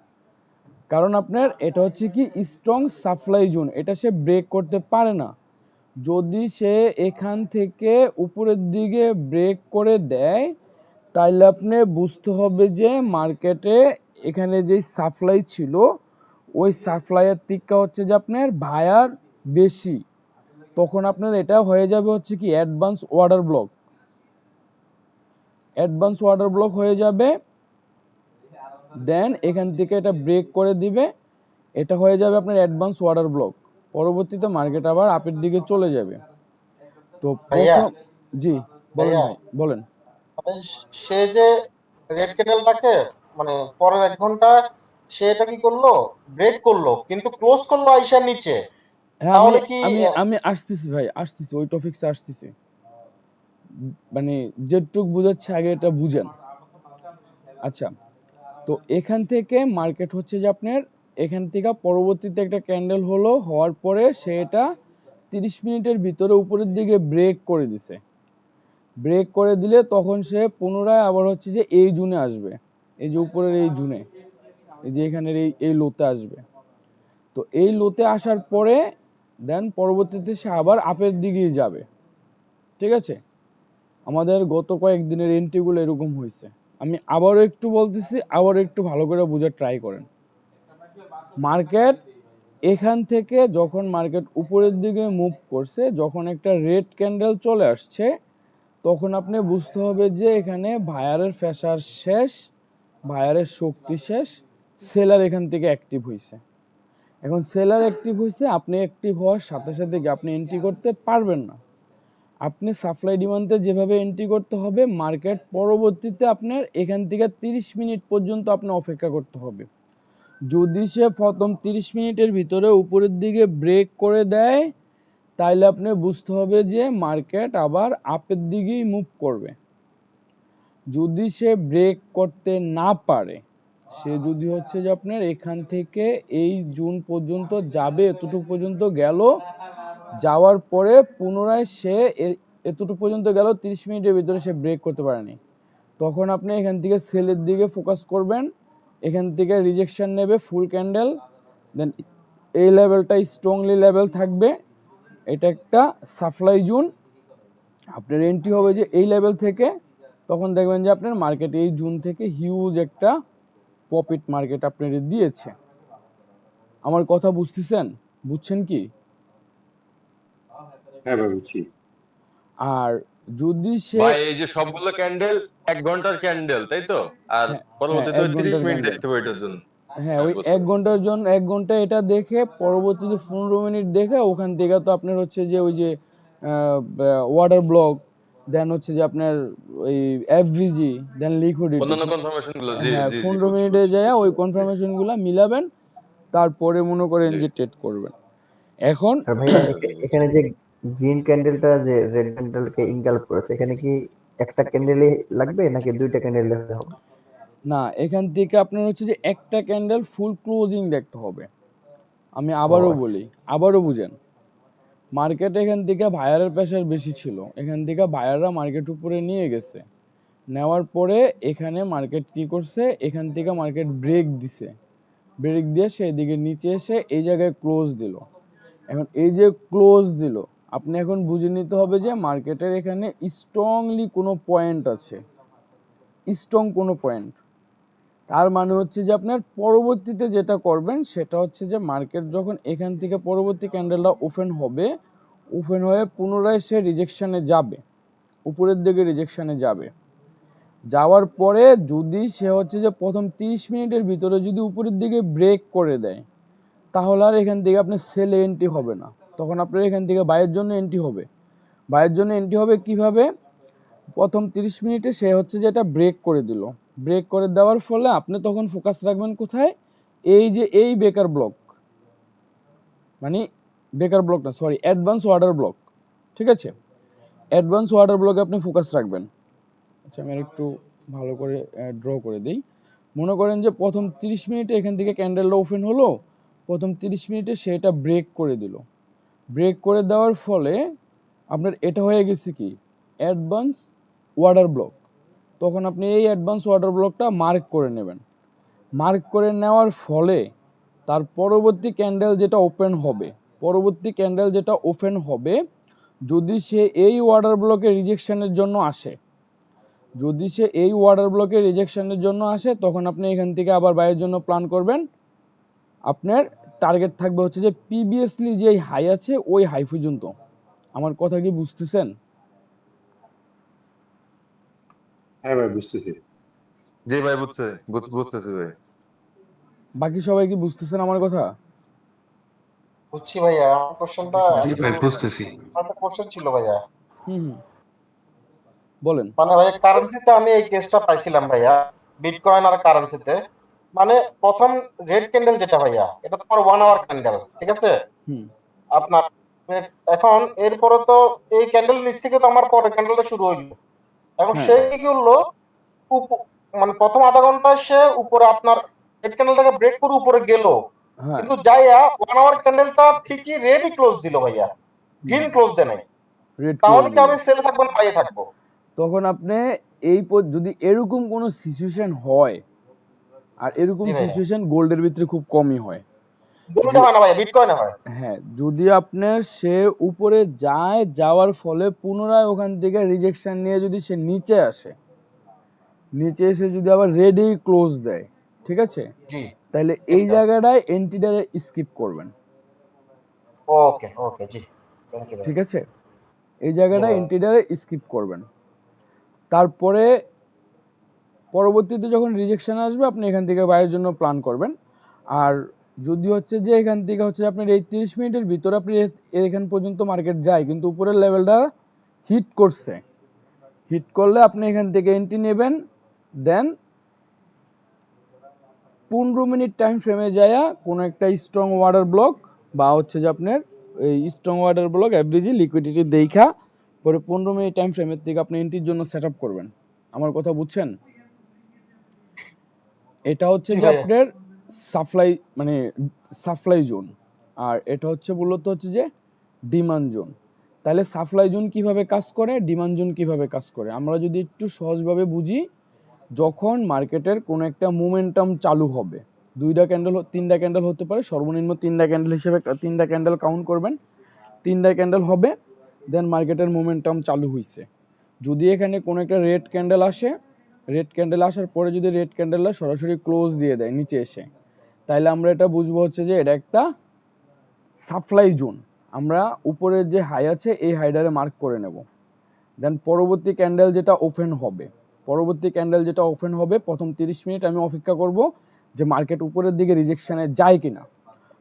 Speaker 2: কারণ আপনার এটা হচ্ছে কি স্ট্রং সাপ্লাই জোন, এটা সে ব্রেক করতে পারে না। যদি সে এখান থেকে উপরের দিকে ব্রেক করে দেয়, তাহলে আপনি বুঝতে হবে যে মার্কেটে এখানে যে সাপ্লাই ছিল, ওই সাপ্লাইয়ের থেকে হচ্ছে যে আপনার বায়ার বেশি। তখন আপনার এটা হয়ে যাবে হচ্ছে কি advance order block. Advance order block হয়ে যাবে, দেন এখান থেকে এটা ব্রেক করে দিবে, এটা হয়ে যাবে আপনার অ্যাডভান্স অর্ডার ব্লক। পরবর্তীতে মার্কেট আবার আপের দিকে চলে যাবে। তো
Speaker 11: ভাইয়া
Speaker 2: প্রথম জি বলেন
Speaker 11: ভাইয়া
Speaker 2: ভাই বলেন।
Speaker 11: মানে সে যে রেড ক্যান্ডেলটাকে মানে পরের 1 ঘন্টা সে এটা কি করলো, ব্রেক করলো কিন্তু ক্লোজ করলো আইসার নিচে,
Speaker 2: হ্যাঁ আমি
Speaker 11: তাহলে কি
Speaker 2: আমি আমি আসতেছি ভাই, আসতেছি ওই টপিকসে আসতেছি। মানে যেটুক বুঝাচ্ছে আগে এটা বুঝেন। আচ্ছা, তো এখান থেকে মার্কেট হচ্ছে যে আপনার এখান থেকে পরবর্তীতে একটা ক্যান্ডেল হলো, হওয়ার পরে সে এটা 30 মিনিটের ভিতরে উপরের দিকে ব্রেক করে দিছে। ব্রেক করে দিলে তখন সে পুনরায় আবার হচ্ছে যে এই জোনে আসবে, এই যে উপরের এই জোনে, এই যে এখানের এই লোতে আসবে। তো এই লোতে আসার পরে দেন পরবর্তীতে সে আবার আপের দিকেই যাবে। ঠিক আছে, আমাদের গত কয়েকদিনের এন্ট্রিগুলো এরকম হয়েছে। আমি আবারও একটু বলতেছি, আবারও একটু ভালো করে বোঝার ট্রাই করেন। মার্কেট এখান থেকে যখন মার্কেট উপরের দিকে মুভ করছে, যখন একটা রেড ক্যান্ডেল চলে আসছে, তখন আপনি বুঝতে হবে যে এখানে বায়ারের প্রেসার শেষ, বায়ারের শক্তি শেষ, সেলার এখান থেকে অ্যাক্টিভ হয়েছে। এখন সেলার অ্যাক্টিভ হয়েছে, আপনি অ্যাক্টিভ হওয়ার সাথে সাথে কি আপনি এন্ট্রি করতে পারবেন না। আপনি সাপ্লাই ডিমান্ডে যেভাবে এন্ট্রি করতে হবে, মার্কেট পরবর্তীতে আপনার এখান থেকে 30 মিনিট পর্যন্ত আপনি অপেক্ষা করতে হবে। যদি সে প্রথম 30 মিনিটের ভিতরে উপরের দিকে ব্রেক করে দেয়, তাইলে আপনি বুঝতে হবে যে মার্কেট আবার আপের দিকেই মুভ করবে। যদি সে ব্রেক করতে না পারে, সে যদি হচ্ছে যে আপনার এখান থেকে এই জুন পর্যন্ত যাবে, এতটুকু পর্যন্ত গেল, যাওয়ার পরে পুনরায় সে এতটুকু পর্যন্ত গেল, 30 মিনিটের ভিতরে সে ব্রেক করতে পারেনি, তখন আপনি এখান থেকে সেলের দিকে ফোকাস করবেন। এখান থেকে রিজেকশন নেবে ফুল ক্যান্ডেল, দেন এই লেভেলটা স্ট্রংলি লেভেল থাকবে, এটা একটা সাপ্লাই জোন। আপনার এন্ট্রি হবে যে এই লেভেল থেকে, তখন দেখবেন যে আপনার মার্কেট এই জোন থেকে হিউজ একটা প্রফিট মার্কেট আপনাদের দিয়েছে। আমার কথা বুঝতেছেন? বুঝছেন কি?
Speaker 15: হ্যাঁ ভাই বুঝছি।
Speaker 2: আর যদি সে
Speaker 12: ভাই এই যে সবগুলো ক্যান্ডেল 1 ঘন্টার ক্যান্ডেল তাই তো, আর
Speaker 2: হ্যাঁ
Speaker 12: পরবর্তীতে
Speaker 2: 1
Speaker 12: 30
Speaker 2: ঘন্টার
Speaker 12: মিনিট
Speaker 2: ক্যান্ডেল,
Speaker 12: দেখতে হবে এটার জন্য।
Speaker 2: হ্যাঁ
Speaker 12: হ্যাঁ
Speaker 2: ওই
Speaker 12: বুঝতে
Speaker 2: 1 ঘন্টার জন্য 1 ঘন্টা এটা দেখে পরবর্তীতে 15 মিনিট দেখে ওখান থেকে তো আপনার হচ্ছে যে ওই যে ওয়াটার ব্লক, দেন হচ্ছে যে আপনার ওই এফভিজি, দেন লিকুইডিটি,
Speaker 12: অন্যান্য কনফার্মেশন গুলো, জি
Speaker 2: হ্যাঁ
Speaker 12: জি জি
Speaker 2: 15
Speaker 12: বুঝছি
Speaker 2: মিনিটে
Speaker 12: বুঝছি
Speaker 2: যায়
Speaker 12: বুঝছি
Speaker 2: ওই কনফার্মেশনগুলো মিলাবেন, তারপরে মনে করেন
Speaker 12: জি
Speaker 2: যে ট্রেড করবেন। এখন
Speaker 14: আর ভাইয়া
Speaker 12: আচ্ছা আচ্ছা বুঝছি।
Speaker 14: এখানে যে গ্রিন ক্যান্ডেলটা যে রেড ক্যান্ডেলকে ইনকালপ করেছে, এখানে কি একটা ক্যান্ডেলই লাগবে নাকি 2টা ক্যান্ডেল হবে?
Speaker 2: না, এখান থেকে আপনার হচ্ছে যে একটা ক্যান্ডেল ফুল ক্লোজিং দেখতে হবে। আমি
Speaker 14: ও
Speaker 2: আবারও
Speaker 14: আচ্ছা।
Speaker 2: বলি, আবারও বুঝেন। মার্কেট এখান থেকে বায়ারের প্রেসার বেশি ছিল, এখান থেকে বায়াররা মার্কেট উপরে নিয়ে গেছে, নেওয়ার পরে এখানে মার্কেট কি করছে, এখান থেকে মার্কেট ব্রেক দিছে, ব্রেক দিয়ে সে এদিকে নিচে এসে এই জায়গায় ক্লোজ দিল। এখন এই যে ক্লোজ দিল, আপনি এখন বুঝে নিতে হবে যে মার্কেটের এখানে স্ট্রংলি কোনো পয়েন্ট আছে, স্ট্রং কোনো পয়েন্ট। তার মানে হচ্ছে যে আপনার পরবর্তীতে যেটা করবেন সেটা হচ্ছে যে মার্কেট যখন এখান থেকে পরবর্তী ক্যান্ডেলটা ওপেন হবে, ওপেন হয়ে পুনরায় সে রিজেকশনে যাবে, উপরের দিকে রিজেকশনে যাবে, যাওয়ার পরে যদি সে হচ্ছে যে প্রথম 30 মিনিটের ভিতরে যদি উপরের দিকে ব্রেক করে দেয়, তাহলে আর এখান থেকে আপনি সেলে এন্ট্রি হবে না, তখন আপনার এখান থেকে বাইয়ের জন্য এন্ট্রি হবে। বাইয়ের জন্য এন্ট্রি হবে কিভাবে? প্রথম 30 মিনিটে সে হচ্ছে যে এটা ব্রেক করে দিল, ব্রেক করে দেওয়ার ফলে আপনি তখন ফোকাস রাখবেন কোথায়, এই যে এই বেকার ব্লক, মানে বেকার ব্লক না সরি অ্যাডভান্স অর্ডার ব্লক। ঠিক আছে, অ্যাডভান্স অর্ডার ব্লকে আপনি ফোকাস রাখবেন। আচ্ছা আমি একটু ভালো করে ড্র করে দিই। মনে করেন যে প্রথম 30 মিনিটে এখান থেকে ক্যান্ডেলটা ওপেন হলো, প্রথম 30 মিনিটে সেটা ব্রেক করে দিল, ব্রেক করে দেওয়ার ফলে আপনার এটা হয়ে গেছে কি অ্যাডভান্স অর্ডার ব্লক। তখন আপনি এই অ্যাডভান্স অর্ডার ব্লকটা মার্ক করে নেবেন। মার্ক করে নেওয়ার ফলে তার পরবর্তী ক্যান্ডেল যেটা ওপেন হবে, পরবর্তী ক্যান্ডেল যেটা ওপেন হবে, যদি সে এই অর্ডার ব্লকে রিজেকশনের জন্য আসে, যদি সে এই অর্ডার ব্লকে রিজেকশনের জন্য আসে, তখন আপনি এখান থেকে আবার বাইয়ের জন্য প্ল্যান করবেন। আপনার টার্গেট থাকবে হচ্ছে যে প্রিভিয়াসলি যে হাই আছে ওই হাই পর্যন্ত। আমার কথা কি বুঝতেছেন?
Speaker 15: হ্যাঁ ভাই বুঝতেছি।
Speaker 12: জি ভাই বুঝতেছি ভাই।
Speaker 2: বাকি সবাই কি বুঝতেছেন আমার কথা?
Speaker 11: বুঝছি ভাইয়া, আমার কোশ্চেনটা
Speaker 13: জি
Speaker 11: একটু
Speaker 13: ভাই বুঝতেছি।
Speaker 11: একটা কোশ্চেন ছিল ভাইয়া।
Speaker 2: হুম, বলেন।
Speaker 11: মানে ভাইয়া কারেন্সিতে আমি এই কেসটা পাইছিলাম ভাইয়া, বিটকয়েন আর কারেন্সিতে। মানে প্রথম রেড ক্যান্ডেল যেটা ভাইয়া, এটা তোমার 1 আওয়ার ক্যান্ডেল, ঠিক আছে?
Speaker 2: হুম,
Speaker 11: আপনার এখন এরপরে তো এই ক্যান্ডেল নিচ থেকে তো আমার পরের ক্যান্ডেলটা শুরু হইলো। এখন
Speaker 2: হ্যাঁ,
Speaker 11: সে কি করলো, মানে প্রথম আধা ঘন্টায় সে উপরে আপনার রেড ক্যান্ডেলটাকে ব্রেক করে উপরে গেল,
Speaker 2: হ্যাঁ,
Speaker 11: কিন্তু যাইয়া 1 আওয়ার ক্যান্ডেলটা ঠিকই রেডই ক্লোজ দিল ভাইয়া, গ্রিন ক্লোজ দেয় নাই।
Speaker 2: রেড ক্লোজ
Speaker 11: তাহলে কি
Speaker 2: দিল।
Speaker 11: আমি সেল থাকবো না বাইরে থাকবো?
Speaker 2: তখন আপনি যদি এরকম কোনো সিচুয়েশন হয়, আর এরকম
Speaker 11: জি ভাইয়া,
Speaker 2: সিচুয়েশন গোল্ডের ভিতরে খুব কমই হয়।
Speaker 11: গোল্ডে হয় না ভাইয়া, বিটকয়েনে হয়।
Speaker 2: হ্যাঁ, যদি আপনার সে উপরে যায়, যাওয়ার ফলে পুনরায় ওখান থেকে রিজেকশন নিয়ে যদি সে নিচে আসে, নিচে এসে যদি আবার রেডি ক্লোজ দেয়, ঠিক আছে,
Speaker 11: জি
Speaker 2: তাহলে
Speaker 11: জি
Speaker 2: এই
Speaker 11: ভাইয়া।
Speaker 2: জায়গাটায় এন্ট্রিটারে স্কিপ করবেন।
Speaker 11: ওকে ওকে, জি থ্যাংক ইউ
Speaker 2: ঠিক
Speaker 11: ভাইয়া।
Speaker 2: আছে, এই
Speaker 11: জি
Speaker 2: জায়গাটায়
Speaker 11: ভাইয়া।
Speaker 2: এন্ট্রিটারে স্কিপ করবেন। তারপরে পরবর্তীতে যখন রিজেকশন আসবে, আপনি এখান থেকে বাইরের জন্য প্ল্যান করবেন। আর যদি হচ্ছে যে এখান থেকে হচ্ছে আপনার এই 30 মিনিটের ভিতরে আপনি এখান পর্যন্ত মার্কেট যায়, কিন্তু উপরের লেভেলটা হিট করছে, হিট করলে আপনি এখান থেকে এন্ট্রি নেবেন। দেন 15 মিনিট টাইম ফ্রেমে যায়া কোনো একটা স্ট্রং ওয়াটার ব্লক বা হচ্ছে যে আপনার এই স্ট্রং ওয়াটার ব্লক অ্যাভারেজে লিকুইডিটি দেখা পরে 15 মিনিট টাইম ফ্রেমের থেকে আপনি এন্ট্রির জন্য সেট আপ করবেন। আমার কথা বুঝছেন? এটা হচ্ছে
Speaker 11: জি
Speaker 2: যে
Speaker 11: ভাইয়া।
Speaker 2: আপনার সাপ্লাই, মানে সাপ্লাই জোন, আর এটা হচ্ছে মূলত হচ্ছে যে ডিমান্ড জোন। তাহলে সাপ্লাই জোন কিভাবে কাজ করে, ডিমান্ড জোন কিভাবে কাজ করে, আমরা যদি একটু সহজভাবে বুঝি, যখন মার্কেটের কোনো একটা মোমেন্টাম চালু হবে, 2টা ক্যান্ডেল 3টা ক্যান্ডেল হতে পারে, সর্বনিম্ন 3টা ক্যান্ডেল হিসেবে 3টা ক্যান্ডেল কাউন্ট করবেন, 3টা ক্যান্ডেল হবে, দেন মার্কেটের মোমেন্টাম চালু হইছে। যদি এখানে কোনো একটা রেড ক্যান্ডেল আসে, রেড ক্যান্ডেল আসার পরে যদি রেড ক্যান্ডেলটা সরাসরি ক্লোজ দিয়ে দেয় নিচে এসে, তাহলে আমরা এটা বুঝবো হচ্ছে যে এটা একটা সাপ্লাই জোন। আমরা উপরের যে হাই আছে এই হাইডারে মার্ক করে নেব। দেন পরবর্তী ক্যান্ডেল যেটা ওপেন হবে, প্রথম 30 মিনিট আমি অপেক্ষা করব যে মার্কেট উপরের দিকে রিজেকশনে যায় কিনা।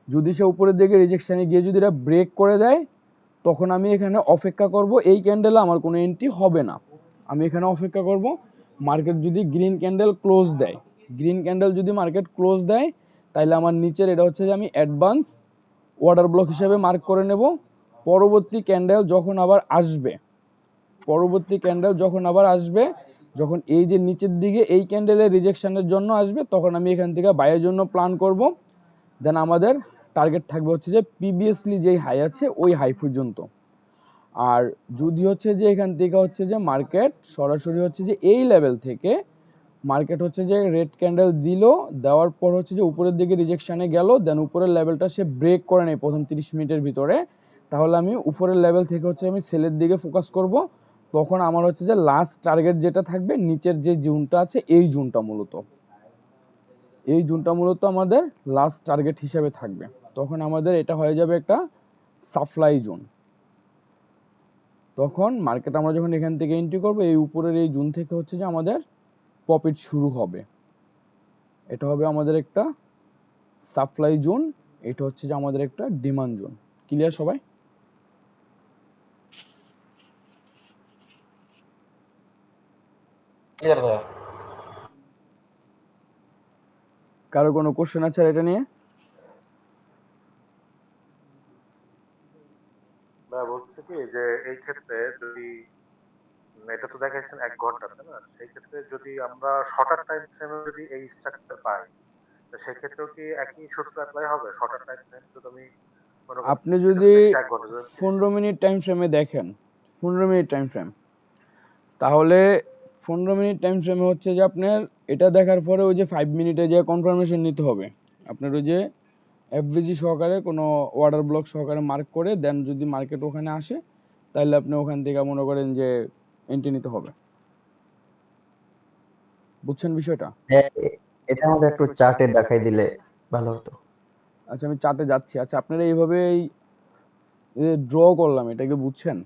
Speaker 2: যদি সে উপরের দিকে রিজেকশনে গিয়ে যদি এটা ব্রেক করে দেয়, তখন আমি এখানে অপেক্ষা করব, এই ক্যান্ডেলে আমার কোনো এন্ট্রি হবে না, আমি এখানে অপেক্ষা করব। মার্কেট যদি গ্রিন ক্যান্ডেল ক্লোজ দেয়, গ্রিন ক্যান্ডেল যদি মার্কেট ক্লোজ দেয়, তাহলে আমার নিচের এটা হচ্ছে যে আমি অ্যাডভান্স ওয়াটার ব্লক হিসেবে মার্ক করে নেব। পরবর্তী ক্যান্ডেল যখন আবার আসবে, যখন এই যে নিচের দিকে এই ক্যান্ডেলের রিজেকশনের জন্য আসবে, তখন আমি এখান থেকে বাইয়ের জন্য প্ল্যান করব। দেন আমাদের টার্গেট থাকবে হচ্ছে যে প্রিভিয়াসলি যেই হাই আছে ওই হাই পর্যন্ত। আর যদি হচ্ছে যে এখান থেকে হচ্ছে যে মার্কেট সরাসরি হচ্ছে যে এই লেভেল থেকে মার্কেট হচ্ছে যে রেড ক্যান্ডেল দিল, দেওয়ার পর হচ্ছে যে উপরের দিকে রিজেকশনে গেল, দেন উপরের লেভেলটা সে ব্রেক করে নেয় প্রথম 30 মিনিটের ভিতরে, তাহলে আমি উপরের লেভেল থেকে হচ্ছে আমি সেলের দিকে ফোকাস করব। তখন আমার হচ্ছে যে লাস্ট টার্গেট যেটা থাকবে নিচের যে জোনটা আছে, এই জোনটা মূলত আমাদের লাস্ট টার্গেট হিসেবে থাকবে। তখন আমাদের এটা হয়ে যাবে একটা সাপ্লাই জোন। তখন মার্কেট আমরা যখন এখান থেকে এন্ট্রি করব, এই উপরের এই জোন থেকে হচ্ছে যে আমাদের প্রফিট শুরু হবে। এটা হবে আমাদের একটা সাপ্লাই জোন, এটা হচ্ছে যে আমাদের একটা ডিমান্ড জোন। ক্লিয়ার সবাই?
Speaker 11: ক্লিয়ার ভাইয়া।
Speaker 2: কারো কোনো কোশ্চেন আছে আর এটা নিয়ে?
Speaker 5: ভাইয়া বলছে কি যে এই ক্ষেত্রে যদি এটা তো দেখাইছেন 1 ঘন্টা, তাই না? সেই ক্ষেত্রে যদি আমরা শর্টার টাইম ফ্রেমে যদি এই স্ট্রাকচার পাই, তো সেক্ষেত্রেও কি একই সূত্র অ্যাপ্লাই হবে? শর্টার টাইম ফ্রেম যদি আমি মনে
Speaker 2: আপনি
Speaker 5: করতেছি
Speaker 2: যদি
Speaker 5: নেক্সট 1 ঘন্টা,
Speaker 2: 15 মিনিট টাইম ফ্রেমে দেখেন, 15 মিনিট টাইম ফ্রেম, তাহলে 15 মিনিট টাইম ফ্রেমে হচ্ছে যে আপনার এটা দেখার পরে ওই যে 5 মিনিটে যে কনফার্মেশন নিতে হবে আপনার, ওই যে এফবিজি সহকারে কোনো ওয়াটার ব্লক সহকারে মার্ক করে, দেন যদি মার্কেট ওখানে আসে, তাহলে আপনি ওখান থেকে মনে করেন যে এন্ট্রি নিতে হবে। বুঝছেন বিষয়টা?
Speaker 14: হ্যাঁ, এটা আমাদের একটু চার্টে দেখাই দিলে ভালো হতো।
Speaker 2: আচ্ছা, আমি চার্টে যাচ্ছি। আচ্ছা, আপনারা এইভাবে ড্র করলাম, এটাকে বুঝছেন?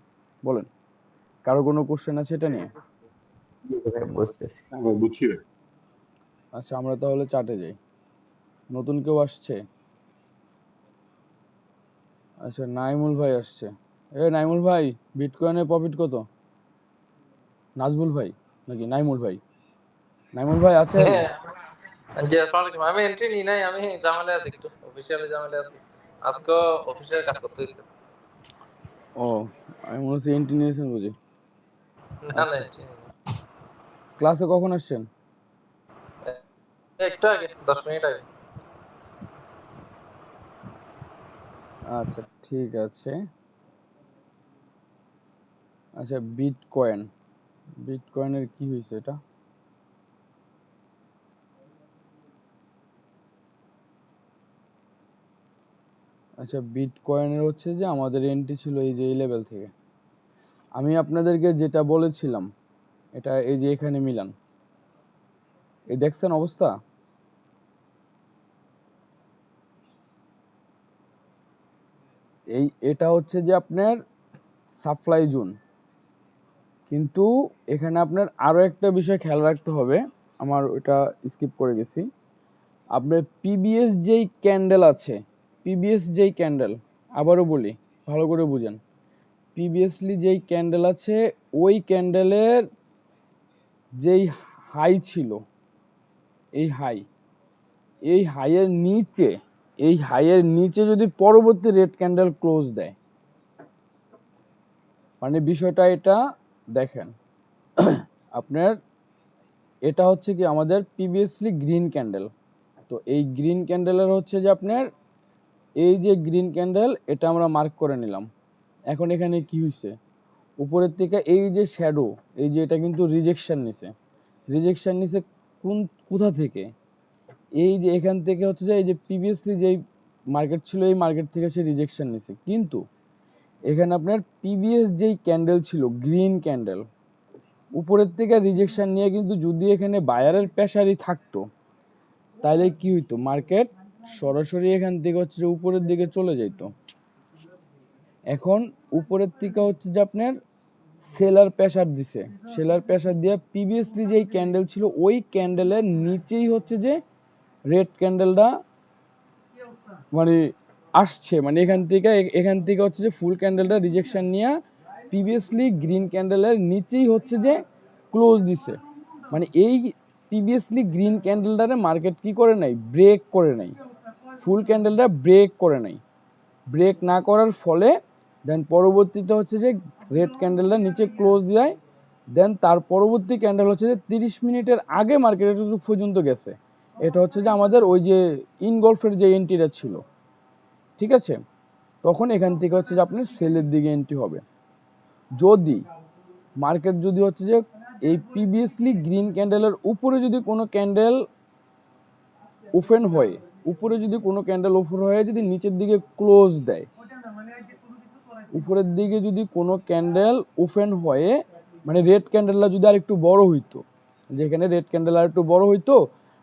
Speaker 2: বলেন, কারো কোনো কোশ্চেন আছে এটা নিয়ে?
Speaker 14: বুঝতেছি।
Speaker 15: হ্যাঁ ভাই বুঝছি ভাই।
Speaker 2: আচ্ছা আমরা তাহলে চার্টে যাই। নতুন কেউ আসছে? আচ্ছা নাইমুল ভাই আসছে। নাইমুল ভাই, বিটকয়েনের প্রফিট কত? নাজমুল ভাই নাকি নাইমুল ভাই? নাইমুল ভাই আছেন?
Speaker 16: হ্যাঁ জি আসসালামু আলাইকুম। আমি এন্ট্রি নিই নাই, আমি ঝামেলা আছি, একটু অফিসিয়ালি ঝামেলা আছি। আজকে অফিসের কাজ করতে হয়েছে।
Speaker 2: ও আমি মনে হচ্ছে এন্ট্রি নিয়েছেন বুঝি।
Speaker 16: না না
Speaker 2: আচ্ছা
Speaker 16: এন্ট্রি নিই নাই।
Speaker 2: ক্লাসে কখন আসছেন?
Speaker 16: একটু আগে 10 মিনিট আগে।
Speaker 2: আচ্ছা ঠিক আছে। আচ্ছা বিটকয়েনের কি হয়েছে এটা? আচ্ছা বিটকয়েনের হচ্ছে যে আমাদের এন্ট্রি ছিল এই যে এই লেভেল থেকে। আমি আপনাদেরকে যেটা বলেছিলাম এটা এই যে এখানে মিলান, এই দেখছেন অবস্থা? এটা হচ্ছে যে আপনার সাপ্লাই জোন, কিন্তু এখানে আপনার আরো একটা বিষয় খেয়াল রাখতে হবে, আমার ওটা স্কিপ করে গেছি। আপনার পিবিএস যেই ক্যান্ডেল আছে, পিবিএস যেই ক্যান্ডেল, আবারও বলি ভালো করে বুঝেন, প্রিভিয়াসলি যেই ক্যান্ডেল আছে ওই ক্যান্ডেলের যেই হাই ছিল, এই হাইয়ের নিচে যদি পরবর্তী রেড ক্যান্ডেল ক্লোজ দেয়, মানে বিষয়টা এটা দেখেন আপনার, এটা হচ্ছে কি আমাদের প্রিভিয়াসলি গ্রিন ক্যান্ডেল। তো এই গ্রিন ক্যান্ডেলের হচ্ছে যে আপনার এই যে গ্রিন ক্যান্ডেল, এটা আমরা মার্ক করে নিলাম। এখন এখানে কি হয়েছে, উপরের থেকে এই যে শ্যাডো, এই যে এটা কিন্তু রিজেকশন নিছে কোথা থেকে? এই যে এখান থেকে হচ্ছে যে এই যে প্রিভিয়াসলি যেই মার্কেট ছিল এই মার্কেট থেকে সে রিজেকশন নিছে, কিন্তু এখানে আপনার প্রিভিয়াস যেই ক্যান্ডেল ছিল গ্রিন ক্যান্ডেল, উপরের থেকে রিজেকশন নিয়ে কিন্তু যদি এখানে বায়ারের প্রেসারই থাকতো তাহলে কি হইতো, মার্কেট সরাসরি এখান থেকে হচ্ছে যে উপরের দিকে চলে যেত। এখন উপরের থেকে হচ্ছে যে আপনার সেলার প্রেসার দিছে, সেলার প্রেসার দিয়ে প্রিভিয়াসলি যেই ক্যান্ডেল ছিল ওই ক্যান্ডেলের নিচেই হচ্ছে যে রেড ক্যান্ডেলটা মানে আসছে, মানে এখান থেকে হচ্ছে যে ফুল ক্যান্ডেলটা রিজেকশন নিয়ে প্রিভিয়াসলি গ্রিন ক্যান্ডেলের নিচেই হচ্ছে যে ক্লোজ দিছে। মানে এই প্রিভিয়াসলি গ্রিন ক্যান্ডেলটারে মার্কেট কি করে নাই, ব্রেক করে নাই, ফুল ক্যান্ডেলটা ব্রেক করে নাই। ব্রেক না করার ফলে দেন পরবর্তীতে হচ্ছে যে রেড ক্যান্ডেলটা নিচে ক্লোজ দেয়, দেন তার পরবর্তী ক্যান্ডেল হচ্ছে যে 30 মিনিটের আগে মার্কেট এতটুকু পর্যন্ত গেছে। এটা হচ্ছে যে আমাদের ওই যে ইনগলফের যে এন্ট্রিটা ছিল, ঠিক আছে? তখন এখান থেকে হচ্ছে যে আপনার সেলের দিকে এন্ট্রি হবে। যদি মার্কেট যদি হচ্ছে যে এই প্রিভিয়াসলি গ্রিন ক্যান্ডেলের উপরে যদি কোনো ক্যান্ডেল ওপেন হয়, উপরে যদি কোনো ক্যান্ডেল ওপেন হয়ে যদি নিচের দিকে ক্লোজ দেয়, উপরের দিকে যদি কোনো ক্যান্ডেল ওপেন হয়ে মানে রেড ক্যান্ডেলটা যদি আর একটু বড় হইতো, যেখানে রেড ক্যান্ডেল আর একটু বড় হইতো,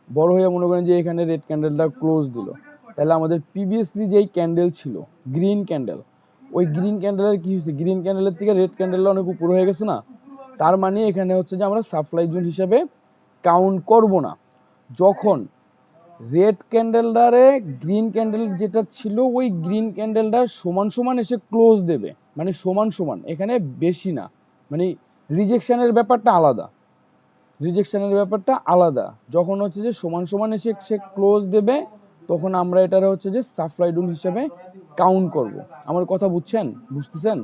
Speaker 2: বড় হয়ে মনে করেন যে এখানে রেড ক্যান্ডেলটা ক্লোজ দিল, তাহলে আমাদের প্রিভিয়াসলি যেই ক্যান্ডেল ছিল গ্রিন ক্যান্ডেল, ওই গ্রিন ক্যান্ডেলের কি হয়েছে, গ্রিন ক্যান্ডেলের থেকে রেড ক্যান্ডেলটা অনেক উপরে হয়ে গেছে না? তার মানে এখানে হচ্ছে যে আমরা সাপ্লাই জোন হিসেবে কাউন্ট করব না। যখন রেড ক্যান্ডেলটারে গ্রিন ক্যান্ডেল যেটা ছিল ওই গ্রিন ক্যান্ডেলটা সমান সমান এসে ক্লোজ দেবে, মানে সমান সমান, এখানে বেশি না, মানে রিজেকশনের ব্যাপারটা আলাদা। যখন হচ্ছে যে সমান সমান এসে সে ক্লোজ দেবে তখন আমরা এটারে হচ্ছে যে সাপ্লাই জোন হিসেবে কাউন্ট করব। আমার কথা বুঝতেছেন?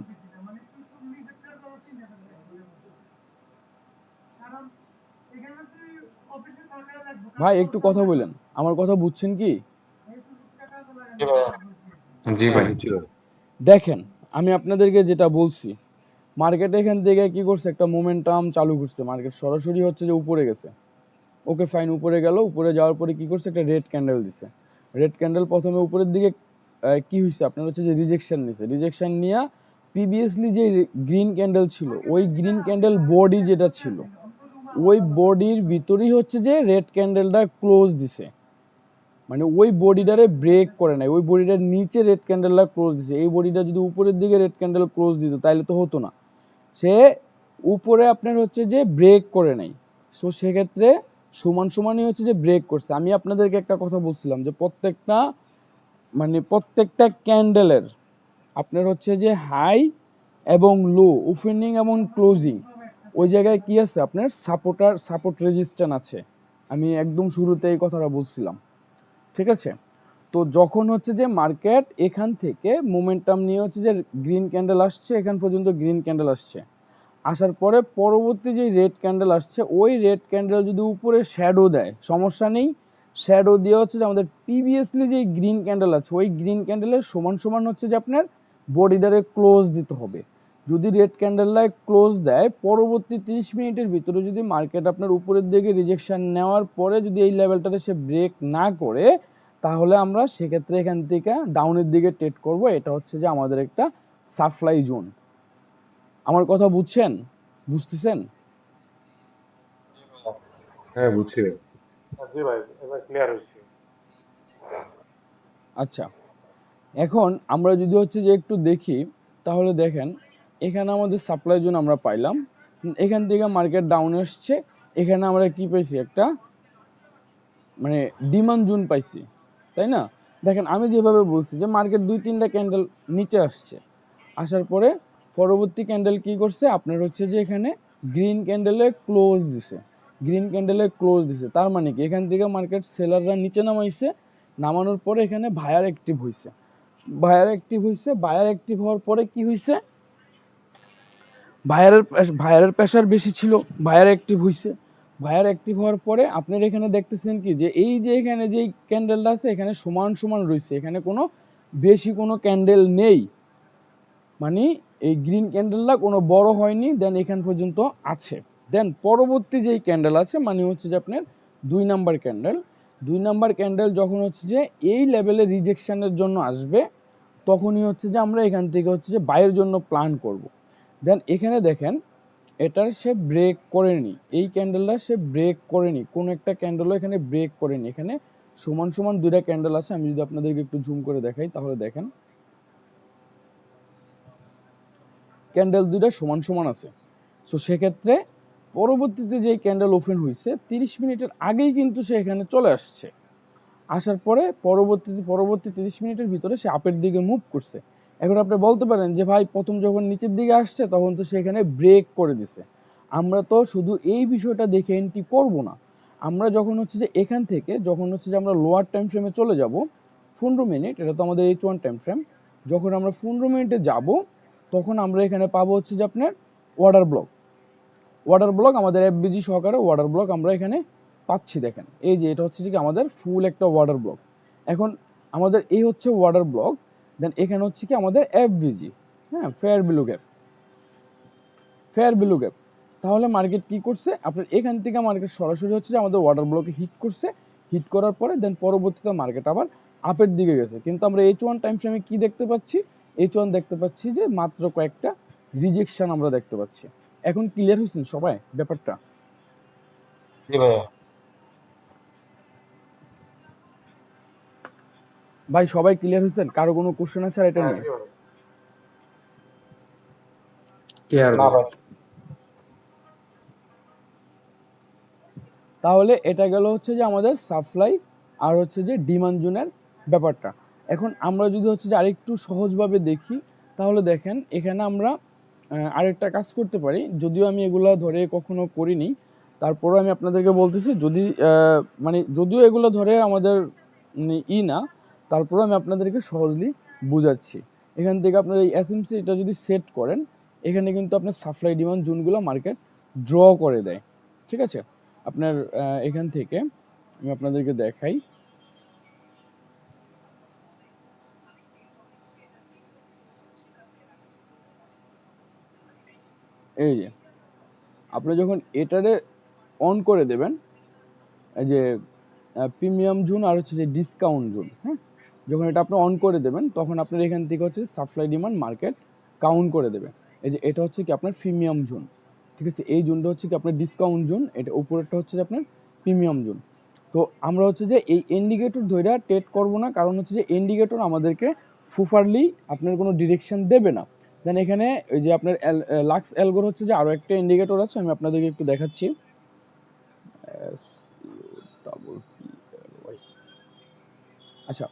Speaker 2: ভাই একটু কথা বলেন, আমার কথা বুঝছেন কি?
Speaker 13: জি ভাই।
Speaker 2: দেখেন আমি আপনাদেরকে যেটা বলছি, মার্কেট এখান থেকে কি করছে, একটা মোমেন্টাম চালু করছে, মার্কেট সরাসরি হচ্ছে যে উপরে গেছে, ওকে ফাইন, উপরে গেল, উপরে যাওয়ার পরে কি করছে, একটা রেড ক্যান্ডেল দিছে। রেড ক্যান্ডেল প্রথমে উপরের দিকে কি হয়েছে আপনার হচ্ছে যে রিজেকশন নিয়ে প্রিভিয়াসলি যে গ্রিন ক্যান্ডেল ছিল ওই গ্রিন ক্যান্ডেল বডি যেটা ছিল ওই বডির ভিতরেই হচ্ছে যে রেড ক্যান্ডেলটা ক্লোজ দিছে, মানে ওই বডিটারে ব্রেক করে নাই, ওই বডিটার নিচে রেড ক্যান্ডেলটা ক্লোজ দিছে। এই বডিটা যদি উপরের দিকে রেড ক্যান্ডেল ক্লোজ দিত তাহলে তো হতো না, সে উপরে আপনার হচ্ছে যে ব্রেক করে নাই, সো সেক্ষেত্রে সমান সমানই হচ্ছে যে ব্রেক করছে। আমি আপনাদেরকে একটা কথা বলছিলাম যে প্রত্যেকটা ক্যান্ডেলের আপনার হচ্ছে যে হাই এবং লো, ওপেনিং এবং ক্লোজিং, ওই জায়গায় কি আছে আপনার সাপোর্ট রেজিস্ট্যান্স আছে। আমি একদম শুরুতে এই কথাটা বলছিলাম, ঠিক আছে। তো যখন হচ্ছে যে মার্কেট এখান থেকে মোমেন্টাম নিয়ে হচ্ছে যে গ্রিন ক্যান্ডেল আসছে, এখান পর্যন্ত গ্রিন ক্যান্ডেল আসছে, আসার পরে পরবর্তী যে রেড ক্যান্ডেল আসছে, ওই রেড ক্যান্ডেল যদি উপরে শ্যাডো দেয় সমস্যা নেই, শ্যাডো দিয়ে হচ্ছে যে আমাদের প্রিভিয়াসলি যে গ্রিন ক্যান্ডেল আছে ওই গ্রিন ক্যান্ডেলের সমান সমান হচ্ছে যে আপনার বডিটারে ক্লোজ দিতে হবে। যদি রেড ক্যান্ডেলটায় ক্লোজ দেয়, পরবর্তী 30 মিনিটের ভিতরে যদি মার্কেট আপনার উপরের দিকে রিজেকশন নেওয়ার পরে যদি এই লেভেলটাতে সে ব্রেক না করে, তাহলে আমরা সেক্ষেত্রে এখান থেকে ডাউনের দিকে ট্রেড করব। এটা হচ্ছে যে আমাদের একটা সাপ্লাই জোন। আমার কথা বুঝছেন, বুঝতেছেন?
Speaker 4: হ্যাঁ বুঝছি।
Speaker 5: জি ভাই, এবার ক্লিয়ার হয়েছে।
Speaker 2: আচ্ছা, এখন আমরা যদি হচ্ছে যে একটু দেখি, তাহলে দেখেন এখানে আমাদের সাপ্লাই জোন আমরা পাইলাম, এখান থেকে মার্কেট ডাউন আসছে, এখানে আমরা কি পাইছি, একটা মানে ডিমান্ড জোন পাইছি, তাই না? দেখেন আমি যেভাবে বলছি যে মার্কেট 2-3টা ক্যান্ডেল নিচে আসছে, আসার পরে পরবর্তী ক্যান্ডেল কি করছে আপনার হচ্ছে যে এখানে গ্রিন ক্যান্ডেলে ক্লোজ দিছে, তার মানে কি এখান থেকে মার্কেট সেলাররা নিচে নামাইছে, নামানোর পরে এখানে বায়ার অ্যাক্টিভ হয়েছে, বায়ার অ্যাক্টিভ হওয়ার পরে কি হয়েছে, বায়ারের প্রেশার বেশি ছিল, বায়ার অ্যাক্টিভ হওয়ার পরে আপনার এখানে দেখতেছেন কি যে এই যে এখানে যে ক্যান্ডেলটা আছে এখানে সমান সমান রয়েছে, এখানে কোনো বেশি কোনো ক্যান্ডেল নেই, মানে এই গ্রিন ক্যান্ডেলটা কোনো বড় হয়নি, দেন এখান পর্যন্ত আছে। দেন পরবর্তী যেই ক্যান্ডেল আছে মানে হচ্ছে যে আপনার 2 নাম্বার ক্যান্ডেল যখন হচ্ছে যে এই লেভেলে রিজেকশনের জন্য আসবে, তখনই হচ্ছে যে আমরা এখান থেকে হচ্ছে যে বাইয়ের জন্য প্ল্যান করব। দেন এখানে দেখেন এটার সে ব্রেক করেনি, এই ক্যান্ডেলটা সে ব্রেক করেনি, কোনো একটা ক্যান্ডেলও এখানে ব্রেক করেনি, এখানে সমান সমান 2টা ক্যান্ডেল আছে। আমি যদি আপনাদেরকে একটু জুম করে দেখাই, তাহলে দেখেন ক্যান্ডেল 2টা সমান সমান আছে। সো সেক্ষেত্রে পরবর্তীতে যে ক্যান্ডেল ওপেন হয়েছে 30 মিনিটের আগেই কিন্তু সে এখানে চলে আসছে, আসার পরে পরবর্তী 30 মিনিটের ভিতরে সে আপের দিকে মুভ করছে। এখন আপনি বলতে পারেন যে ভাই প্রথম যখন নিচের দিকে আসছে তখন তো সেখানে ব্রেক করে দিছে, আমরা তো শুধু এই বিষয়টা দেখে এন্ট্রি করব না, আমরা যখন হচ্ছে যে এখান থেকে যখন হচ্ছে যে আমরা লোয়ার টাইম ফ্রেমে চলে যাব 15 মিনিট, এটা তো আমাদের H1 টাইম ফ্রেম, যখন আমরা 15 মিনিটে যাব তখন আমরা এখানে পাবো হচ্ছে যে আপনার ওয়াটার ব্লক আমাদের এফবিজি সহকারে ওয়াটার ব্লক আমরা এখানে পাচ্ছি। দেখেন এই যে এটা হচ্ছে যে আমাদের ফুল একটা ওয়াটার ব্লক। এখন আমাদের এই হচ্ছে ওয়াটার ব্লক, দেন এখানে হচ্ছে কি আমাদের এফবিজি, হ্যাঁ, ফেয়ার ভ্যালু গ্যাপ। তাহলে মার্কেট কি করছে আপনার এখান থেকে মার্কেট সরাসরি হচ্ছে যে আমাদের ওয়াটার ব্লকে হিট করার পরে দেন পরবর্তীতে মার্কেট আবার আপের দিকে গেছে। কিন্তু আমরা H1 টাইম ফ্রেমে কি দেখতে পাচ্ছি, H1 দেখতে পাচ্ছি যে মাত্র কয়েকটা রিজেকশন আমরা দেখতে পাচ্ছি। এখন ক্লিয়ার হয়েছেন সবাই ব্যাপারটা?
Speaker 11: জি ভাইয়া।
Speaker 2: ভাই সবাই ক্লিয়ার হয়েছেন? কারো কোনো কোশ্চেন আছে আর এটা নিয়ে?
Speaker 11: না ভাই।
Speaker 2: তাহলে এটা গেল হচ্ছে যে আমাদের সাপ্লাই আর হচ্ছে যে ডিমান্ড জোনের ব্যাপারটা। এখন আমরা যদি হচ্ছে যে আরেকটু সহজভাবে দেখি, তাহলে দেখেন এখানে আমরা আরেকটা কাজ করতে পারি, যদিও আমি এগুলা ধরে কখনো করিনি, তারপরে আমি আপনাদেরকে বলতেছি, যদি মানে যদিও এগুলো ধরে আমাদের না, তারপরে আমি আপনাদেরকে সহজলি বুঝাচ্ছি। এখান থেকে আপনার এই এসএমসি এটা যদি সেট করেন, এখানে কিন্তু আপনার সাপ্লাই ডিমান্ড জোনগুলো মার্কেট ড্র করে দেয়, ঠিক আছে। আপনার এখান থেকে আমি আপনাদেরকে দেখাই, এই যে আপনি যখন এটারে অন করে দেবেন, এই যে প্রিমিয়াম জোন আর হচ্ছে যে ডিসকাউন্ট জোন, হ্যাঁ, যখন এটা আপনি অন করে দেবেন তখন আপনার এখান থেকে হচ্ছে সাপ্লাই ডিমান্ড মার্কেট কাউন্ট করে দেবে। এই যে এটা হচ্ছে কি আপনার প্রিমিয়াম জোন, ঠিক আছে, এই জোনটা হচ্ছে কি আপনার ডিসকাউন্ট জোন, এটা উপরেরটা হচ্ছে যে আপনার প্রিমিয়াম জোন। তো আমরা হচ্ছে যে এই ইন্ডিকেটর ধরে ট্রেড করব না, কারণ হচ্ছে যে ইন্ডিকেটর আমাদেরকে প্রপারলি আপনার কোনো ডিরেকশন দেবে না। দেন এখানে ওই যে আপনার লাক্স অ্যালগোর হচ্ছে যে আরো একটা ইন্ডিকেটর আছে, আমি আপনাদেরকে একটু দেখাচ্ছি। আচ্ছা,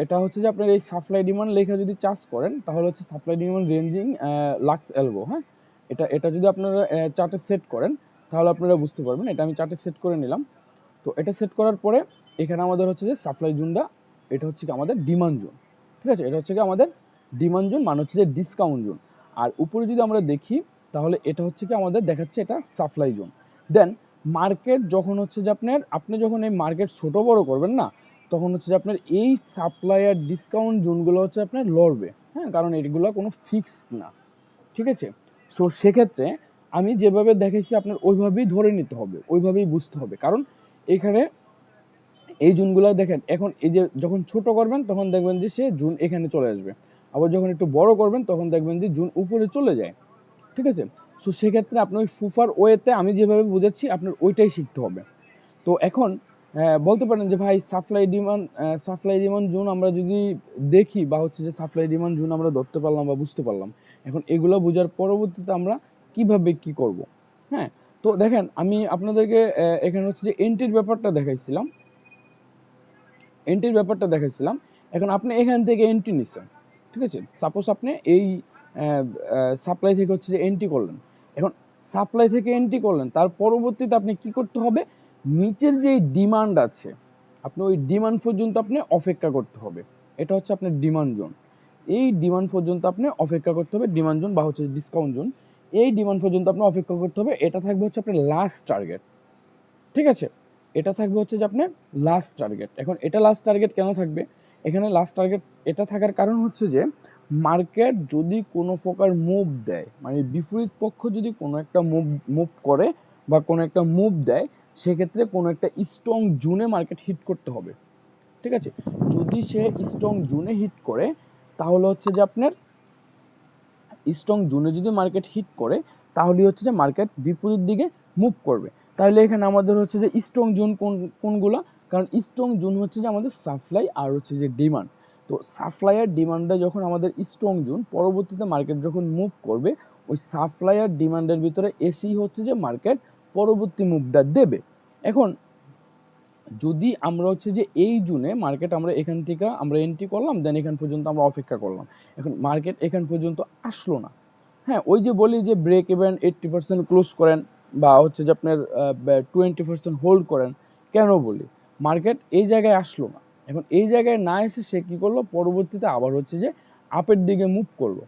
Speaker 2: এটা হচ্ছে যে আপনার এই সাপ্লাই ডিমান্ড লেখা যদি চার্জ করেন তাহলে হচ্ছে supply demand ranging lux algo. হ্যাঁ, এটা যদি আপনারা চার্টে সেট করেন তাহলে আপনারা বুঝতে পারবেন। এটা আমি চার্টে সেট করে নিলাম। তো এটা সেট করার পরে এখানে আমাদের হচ্ছে যে সাপ্লাই জোনটা, এটা হচ্ছে কি আমাদের ডিমান্ড জোন। ঠিক আছে, এটা হচ্ছে কি আমাদের ডিমান্ড জোন, মানে হচ্ছে যে ডিসকাউন্ট জোন। আর উপরে যদি আমরা দেখি তাহলে এটা হচ্ছে কি আমাদের দেখাচ্ছে এটা সাপ্লাই জোন। দেন মার্কেট যখন হচ্ছে যে আপনি যখন এই মার্কেট ছোট বড় করবেন না, তখন হচ্ছে যে আপনার এই সাপ্লাই আর ডিসকাউন্ট জোনগুলো হচ্ছে আপনার লড়বে। হ্যাঁ, কারণ এগুলো কোনো ফিক্সড না। ঠিক আছে, সো সেক্ষেত্রে আমি যেভাবে দেখেছি আপনার ওইভাবেই ধরে নিতে হবে, ওইভাবেই বুঝতে হবে। কারণ এখানে এই জুনগুলো দেখেন, এখন এই যে যখন ছোট করবেন তখন দেখবেন যে সে জুন এখানে চলে আসবে, আবার যখন একটু বড় করবেন তখন দেখবেন যে জুন উপরে চলে যায়। ঠিক আছে, সো সেক্ষেত্রে আপনি ওই ফুফার ওয়েতে আমি যেভাবে বুঝাচ্ছি আপনার ওইটাই শিখতে হবে। তো এখন বলতে পারেন যে ভাই সাপ্লাই ডিমান্ড জোন আমরা যদি দেখি বা হচ্ছে যে সাপ্লাই ডিমান্ড জোন আমরা ধরতে পারলাম বা বুঝতে পারলাম, এখন এগুলো বোঝার পরবর্তীতে আমরা কিভাবে কি করব। হ্যাঁ, তো দেখেন আমি আপনাদেরকে এখানে হচ্ছে যে এন্ট্রির ব্যাপারটা দেখাইছিলাম। এখন আপনি এখান থেকে এন্ট্রি নিচ্ছেন। ঠিক আছে, সাপোজ আপনি এই সাপ্লাই থেকে হচ্ছে যে এন্ট্রি করলেন। এখন সাপ্লাই থেকে এন্ট্রি করলেন, তার পরবর্তীতে আপনি কি করতে হবে, নিচের যে ডিমান্ড আছে আপনি ওই ডিমান্ড পর্যন্ত আপনি অপেক্ষা করতে হবে। এটা হচ্ছে আপনার ডিমান্ড জোন। এই ডিমান্ড পর্যন্ত আপনি অপেক্ষা করতে হবে, ডিমান্ড জোন বা হচ্ছে ডিসকাউন্ট জোন। এই ডিমান্ড পর্যন্ত আপনি অপেক্ষা করতে হবে। এটা থাকবে হচ্ছে আপনার লাস্ট টার্গেট। ঠিক আছে, এটা থাকবে হচ্ছে যে আপনার লাস্ট টার্গেট। এখন এটা লাস্ট টার্গেট কেন থাকবে, এখানে লাস্ট টার্গেট এটা থাকার কারণ হচ্ছে যে মার্কেট যদি কোনো প্রকার মুভ দেয়, মানে বিপরীত পক্ষ যদি কোনো একটা মুভ করে বা কোনো একটা মুভ দেয়, সেক্ষেত্রে কোনো একটা স্ট্রং জোনে মার্কেট হিট করতে হবে। ঠিক আছে, যদি সে স্ট্রং জোনে হিট করে তাহলে হচ্ছে যে আপনার স্ট্রং জোনে যদি মার্কেট হিট করে তাহলে হচ্ছে যে মার্কেট বিপরীত দিকে মুভ করবে। তাহলে এখানে আমাদের হচ্ছে যে স্ট্রং জোন কোনগুলো, কারণ স্ট্রং জোন হচ্ছে যে আমাদের সাপ্লাই আর হচ্ছে যে ডিমান্ড। তো সাপ্লাই আর ডিমান্ডটা যখন আমাদের স্ট্রং জোন, পরবর্তীতে মার্কেট যখন মুভ করবে ওই সাপ্লাই আর ডিমান্ডের ভিতরে এসেই হচ্ছে যে মার্কেট পরবর্তী মুভটা দেবে। এখন যদি আমরা হচ্ছে যে এই জুনে মার্কেট আমরা এখান থেকে আমরা এন্ট্রি করলাম, দেন এখান পর্যন্ত আমরা অপেক্ষা করলাম, এখন মার্কেট এখান পর্যন্ত আসলো না। হ্যাঁ, ওই যে বলি যে ব্রেক ইভেন 80% ক্লোজ করেন বা হচ্ছে যে আপনার 20% হোল্ড করেন, কেন বলি, মার্কেট এই জায়গায় আসলো না। এখন এই জায়গায় না এসে সে কী করলো, পরবর্তীতে আবার হচ্ছে যে আপের দিকে মুভ করলো।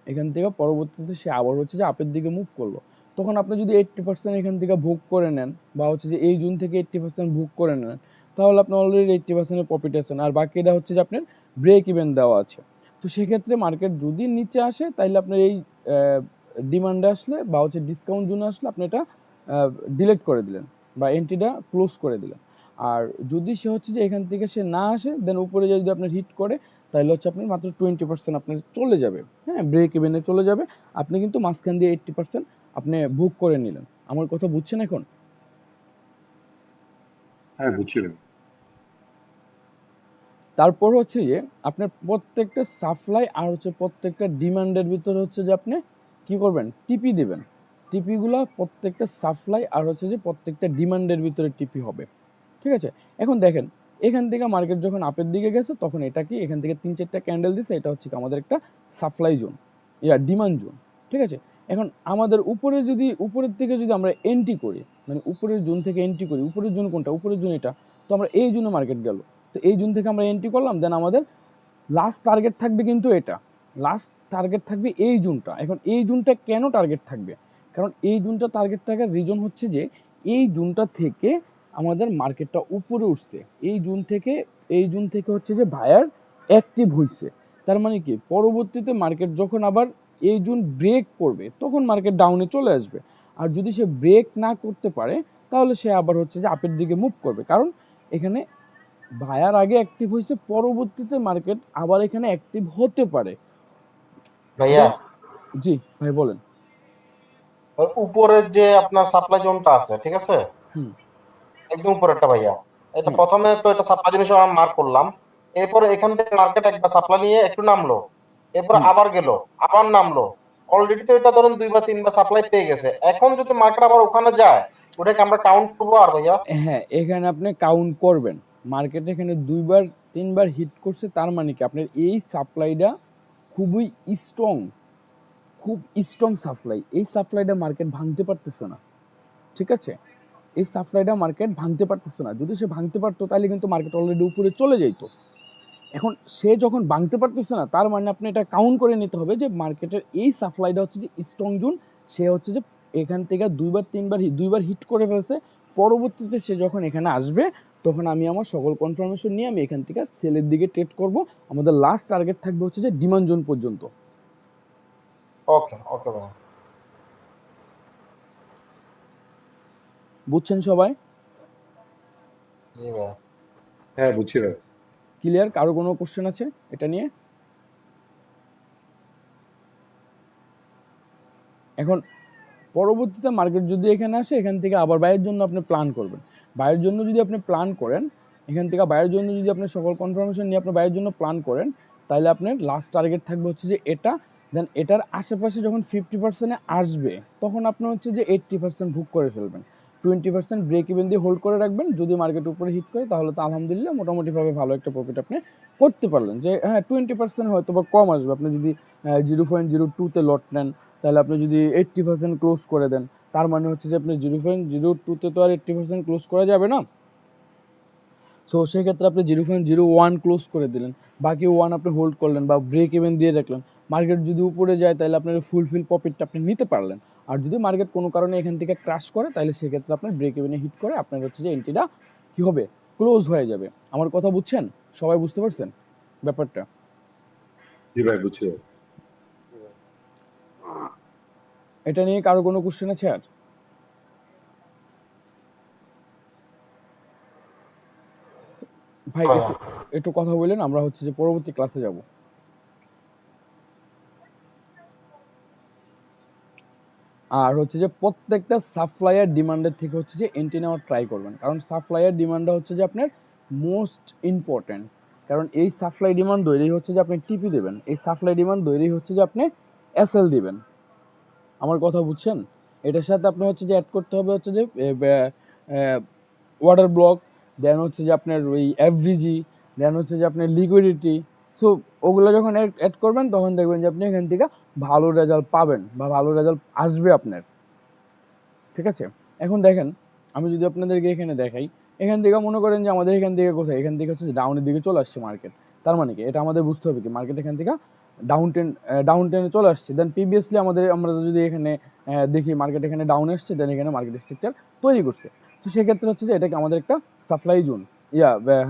Speaker 2: এখান থেকে পরবর্তীতে সে আবার হচ্ছে যে আপের দিকে মুভ করলো। তখন আপনি যদি 80% এখান থেকে বুক করে নেন বা হচ্ছে যে এই জুন থেকে 80% বুক করে নেন, তাহলে আপনি অলরেডি 80% প্রফিট আছেন, আর বাকিটা হচ্ছে যে আপনার ব্রেক ইভেন দেওয়া আছে। তো সেক্ষেত্রে মার্কেট যদি নিচে আসে তাহলে আপনার এই ডিমান্ডে আসলে বা হচ্ছে ডিসকাউন্ট জোনে আসলে আপনি এটা ডিলিট করে দিলেন বা এন্ট্রিটা ক্লোজ করে দিলেন। আর যদি সে হচ্ছে যে এখান থেকে সে না আসে, দেন উপরে যদি আপনার হিট করে তাহলে হচ্ছে আপনার মাত্র 20% আপনার চলে যাবে। হ্যাঁ, ব্রেক ইভেনে চলে যাবে। আপনি কিন্তু মাঝখান দিয়ে 80% আপনি বুক করে নিলেন। আমার কথা বুঝছেন এখন?
Speaker 15: হ্যাঁ, বুঝছি ভাই।
Speaker 2: তারপর হচ্ছে যে আপনার প্রত্যেকটা সাপ্লাই আর হচ্ছে প্রত্যেকটা ডিমান্ডের ভিতরে হচ্ছে যে আপনি কি করবেন, টিপি দিবেন। টিপিগুলো প্রত্যেকটা সাপ্লাই আর হচ্ছে যে প্রত্যেকটা ডিমান্ডের ভিতরে টিপি হবে। ঠিক আছে, এখন দেখেন এখান থেকে মার্কেট যখন আপের দিকে গেছে তখন এটা কি এখান থেকে 3-4টা ক্যান্ডেল দিছে, এটা হচ্ছে আমাদের একটা সাপ্লাই জোন, ডিমান্ড জোন। ঠিক আছে, এখন আমাদের উপরে যদি উপরের থেকে যদি আমরা এন্ট্রি করি, মানে উপরের জোন থেকে এন্ট্রি করি, উপরের জোন কোনটা, উপরের জোন এটা, তো আমরা এই জোনে মার্কেট গেল, তো এই জোন থেকে আমরা এন্ট্রি করলাম, দেন আমাদের লাস্ট টার্গেট থাকবে কিন্তু এটা, লাস্ট টার্গেট থাকবে এই জোনটা। এখন এই জোনটা কেন টার্গেট থাকবে, কারণ এই জোনটা টার্গেট থাকার রিজন হচ্ছে যে এই জোনটা থেকে আমাদের মার্কেটটা উপরে উঠছে, এই জোন থেকে হচ্ছে যে বায়ার অ্যাক্টিভ হইছে। তার মানে কি, পরবর্তীতে মার্কেট যখন আবার এই জোন ব্রেক করবে তখন মার্কেট ডাউনে চলে আসবে। আর যদি সে ব্রেক না করতে পারে তাহলে সে আবার হচ্ছে যে আপের দিকে মুভ করবে, কারণ এখানে বায়ার আগে অ্যাক্টিভ হয়েছে, পরবর্তীতে মার্কেট আবার এখানে অ্যাক্টিভ হতে পারে।
Speaker 11: ভাইয়া,
Speaker 2: জি ভাই বলেন।
Speaker 11: ওই উপরের যে আপনার সাপ্লাই জোনটা আছে, ঠিক আছে,
Speaker 2: হুম
Speaker 11: একদম উপরেরটা ভাইয়া, এটা
Speaker 2: হুম
Speaker 11: প্রথমে তো এটা সাপ্লাই জোন হিসেবে আমরা মার্ক করলাম। এরপরে এখান থেকে মার্কেট একবার সাপ্লাই নিয়ে একটু নামলো, এরপর আবার গেল, আবার নামলো, অলরেডি তো এটা ধরেন 2 বা 3 বার সাপ্লাই পেয়ে গেছে। এখন যদি মার্কেট আবার ওখানে যায়, ওটাকে আমরা কাউন্ট করবো আর ভাইয়া?
Speaker 2: হ্যাঁ, এখানে আপনি কাউন্ট করবেন। মার্কেট এখানে 2 বার 3 বার হিট করছে, তার মানে কি আপনার এই সাপ্লাইটা খুবই স্ট্রং, খুব স্ট্রং সাপ্লাই। এই সাপ্লাইটা মার্কেট ভাঙতে পারতেছে না, ঠিক আছে? এই সাপ্লাইটা মার্কেট ভাঙতে পারতেছে না। যদি সে ভাঙতে পারতো তাহলে কিন্তু মার্কেট অলরেডি উপরে চলে যাইতো। এখন সে যখন ভাঙতে পারতেছে না, তার মানে আপনি এটা কাউন্ট করে নিতে হবে যে মার্কেটের এই সাপ্লাইটা হচ্ছে যে স্ট্রং জোন। সে হচ্ছে যে এখান থেকে 2 বার 3 বার 2 বার হিট করে ফেলছে। পরবর্তীতে সে যখন এখানে আসবে, তখন আমি আমার সকল কনফার্মেশন নিয়ে আমি এখান থেকে সেলের দিকে ট্রেড করব। আমাদের লাস্ট টার্গেট থাকবে হচ্ছে যে ডিমান্ড জোন পর্যন্ত।
Speaker 11: ওকে ওকে ভাই,
Speaker 2: বুঝছেন সবাই?
Speaker 11: জি ভাই।
Speaker 15: হ্যাঁ বুঝছি ভাই।
Speaker 2: ক্লিয়ার? কারো কোনো কোশ্চেন আছে এটা নিয়ে? এখন পরবর্তীতে মার্কেট যদি এখানে আসে, এখান থেকে আবার বাইয়ের জন্য আপনি প্ল্যান করবেন। বাইয়ের জন্য যদি আপনি প্ল্যান করেন, এখান থেকে বাইয়ের জন্য যদি আপনি সকল কনফার্মেশন নিয়ে আপনি বাইয়ের জন্য প্ল্যান করেন, তাহলে আপনার লাস্ট টার্গেট থাকবে হচ্ছে যে এটা। দেন এটার আশেপাশে যখন 50% আসবে, তখন আপনি হচ্ছে যে 80% বুক করে ফেলবেন। 20% ব্রেক ইভেন দিয়ে হোল্ড করে রাখবেন। যদি মার্কেট উপরে হিট করে, তাহলে তো আলহামদুলিল্লাহ মোটামুটিভাবে ভালো একটা প্রফিট আপনি করতে পারলেন। যে হ্যাঁ 20% হয়তো বা কম আসবে। আপনি যদি 0.02-তে লট নেন, তাহলে আপনি যদি 80% ক্লোজ করে দেন, তার মানে হচ্ছে যে আপনি 0.02-তে তো আর 80% ক্লোজ করা যাবে না। সো সেক্ষেত্রে আপনি 0.01 ক্লোজ করে দিলেন, বাকি 1 আপনি হোল্ড করলেন বা ব্রেক ইভেন দিয়ে রাখলেন। মার্কেট যদি উপরে যায়, তাহলে আপনার ফুলফিল প্রফিটটা আপনি নিতে পারলেন। আর যদি মার্কেট কোনো কারণে এখান থেকে ক্রাশ করে, তাহলে সেক্ষেত্রে আপনার ব্রেক ইভেনে হিট করে আপনার হচ্ছে যে এন্ট্রিটা কী হবে, ক্লোজ হয়ে যাবে। আমার কথা বুঝছেন? সবাই বুঝতে পারছেন ব্যাপারটা?
Speaker 15: জি ভাই বুঝছি ভাই।
Speaker 2: এটা নিয়ে কারো কোনো কোশ্চেন আছে আর? ভাই একটু একটু কথা বলেন, আমরা হচ্ছে যে পরবর্তী ক্লাসে যাব। আর হচ্ছে যে প্রত্যেকটা সাপ্লায়ার ডিমান্ডের থেকে হচ্ছে যে এন্ট্রি নেওয়ার ট্রাই করবেন, কারণ সাপ্লায়ার ডিমান্ডটা হচ্ছে যে আপনার মোস্ট ইম্পর্ট্যান্ট। কারণ এই সাপ্লাই ডিমান্ড ধরেই হচ্ছে যে আপনি টিপি দেবেন, এই সাপ্লাই ডিমান্ড ধরেই হচ্ছে যে আপনি এসএল দিবেন। আমার কথা বুঝছেন? এটার সাথে আপনি হচ্ছে যে অ্যাড করতে হবে হচ্ছে যে ওয়াটার ব্লক, দেন হচ্ছে যে আপনার ওই এফভিজি, দেন হচ্ছে যে আপনার লিকুইডিটি। সো ওগুলো যখন অ্যাড করবেন, তখন দেখবেন যে আপনি এখান থেকে ভালো রেজাল্ট পাবেন বা ভালো রেজাল্ট আসবে আপনার, ঠিক আছে? এখন দেখেন, আমি যদি আপনাদেরকে এখানে দেখাই, এখান থেকে মনে করেন যে আমাদের এখান থেকে কোথায়, এখান থেকে হচ্ছে ডাউনের দিকে চলে আসছে মার্কেট। তার মানে কি, এটা আমাদের বুঝতে হবে কি মার্কেট এখান থেকে ডাউন টেনে চলে আসছে। দেন প্রিভিয়াসলি আমরা যদি এখানে দেখি মার্কেট এখানে ডাউন আসছে, দেন এখানে মার্কেট স্ট্রাকচার তৈরি করছে। তো সেক্ষেত্রে হচ্ছে যে এটাকে আমাদের একটা সাপ্লাই জোন,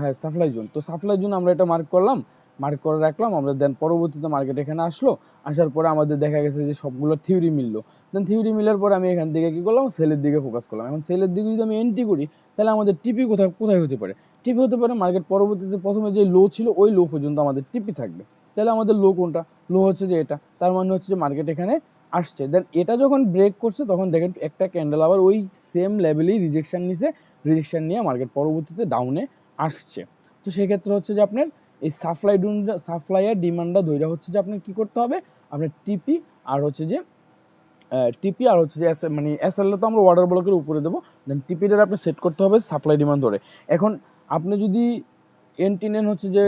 Speaker 2: হ্যাঁ সাপ্লাই জোন। তো সাপ্লাই জোন আমরা এটা মার্ক করলাম, মার্ক করে রাখলাম আমরা। দেন পরবর্তীতে মার্কেট এখানে আসলো, আসার পরে আমাদের দেখা গেছে যে সবগুলো থিওরি মিললো। দেন থিওরি মিলার পরে আমি এখান থেকে কী করলাম, সেলের দিকে ফোকাস করলাম। এখন সেলের দিকে যদি আমি এন্ট্রি করি, তাহলে আমাদের টিপি কোথায় কোথায় হতে পারে? টিপি হতে পারে মার্কেট পরবর্তীতে প্রথমে যে লো ছিল, ওই লো পর্যন্ত আমাদের টিপি থাকবে। তাহলে আমাদের লো কোনটা? লো হচ্ছে যে এটা। তার মানে হচ্ছে যে মার্কেট এখানে আসছে। দেন এটা যখন ব্রেক করছে, তখন দেখেন একটা ক্যান্ডেল আবার ওই সেম লেভেলেই রিজেকশন নিছে, রিজেকশন নিয়ে মার্কেট পরবর্তীতে ডাউনে আসছে। তো সেক্ষেত্রে হচ্ছে যে আপনার এই সাপ্লাইয়ের ডিমান্ডটা ধরে হচ্ছে যে আপনার কী করতে হবে, আপনার টিপি আর হচ্ছে যে মানে এসএল তো আমরা ওয়াটার ব্লকের উপরে দেবো। দেন টিপিটা আপনি সেট করতে হবে সাপ্লাই ডিমান্ড ধরে। এখন আপনি যদি এন্ট্রি নেন হচ্ছে যে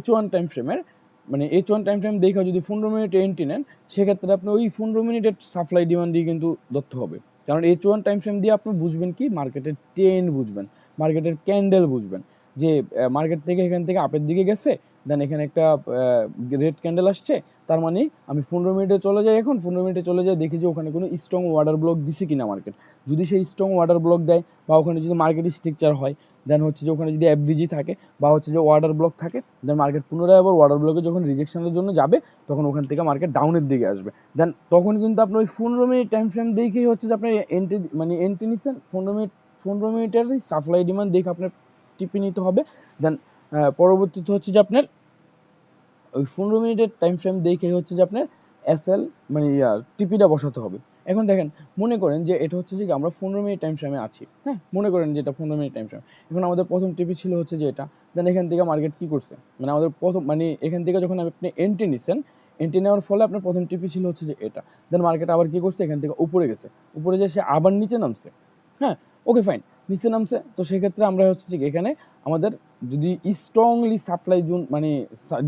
Speaker 2: H1 টাইম ফ্রেমের, মানে H1 টাইম ফ্রেম দেখে যদি 15 মিনিটে এন্ট্রি নেন, সেক্ষেত্রে আপনি ওই 15 মিনিটের সাপ্লাই ডিমান্ড দিয়ে কিন্তু ধরতে হবে। কারণ H1 টাইম ফ্রেম দিয়ে আপনি বুঝবেন কি, মার্কেটের ট্রেন্ড বুঝবেন, মার্কেটের ক্যান্ডেল বুঝবেন, যে মার্কেট থেকে এখান থেকে আপের দিকে গেছে, দেন এখানে একটা রেড ক্যান্ডেল আসছে, তার মানে আমি 15 মিনিটে চলে যাই। এখন 15 মিনিটে চলে যাই, দেখি যে ওখানে কোনো স্ট্রং ওয়াটার ব্লক দিছে কিনা মার্কেট। যদি সেই স্ট্রং ওয়াটার ব্লক দেয়, বা ওখানে যদি মার্কেট স্ট্রাকচার হয়, দেন হচ্ছে যে ওখানে যদি এফভিজি থাকে বা হচ্ছে যে ওয়াটার ব্লক থাকে, দেন মার্কেট পুনরায় আবার ওয়াটার ব্লকে যখন রিজেকশনের জন্য যাবে, তখন ওখান থেকে মার্কেট ডাউনের দিকে আসবে। দেন তখন কিন্তু আপনার ওই 15 মিনিট টাইম ফ্রেম দেখেই হচ্ছে যে আপনার এন্ট্রি নিচ্ছেন। 15 মিনিটের সাপ্লাই ডিমান্ড দেখে আপনার টিপি নিতে হবে। দেন পরবর্তীতে হচ্ছে যে আপনার ওই 15 মিনিটের টাইম ফ্রেম দেখে হচ্ছে যে আপনার এসএল মানে টিপিটা বসাতে হবে। এখন দেখেন, মনে করেন যে এটা হচ্ছে যে আমরা 15 মিনিট টাইম ফ্রেমে আছি, হ্যাঁ মনে করেন যে এটা 15 মিনিট টাইম ফ্রেম। এখন আমাদের প্রথম টিপি ছিল হচ্ছে যে এটা। দেন এখান থেকে মার্কেট কী করছে, মানে আমাদের প্রথম মানে এখান থেকে যখন আপনি এন্ট্রি নিচ্ছেন, এন্ট্রি নেওয়ার ফলে আপনার প্রথম টিপি ছিল হচ্ছে যে এটা, দেন মার্কেট আবার কি করছে, এখান থেকে উপরে গেছে, উপরে যে সে আবার নিচে নামছে। হ্যাঁ, ওকে ফাইন, নিচে নামছে। তো সেক্ষেত্রে আমরা হচ্ছে যে এখানে আমাদের যদি স্ট্রংলি সাপ্লাই জোন মানে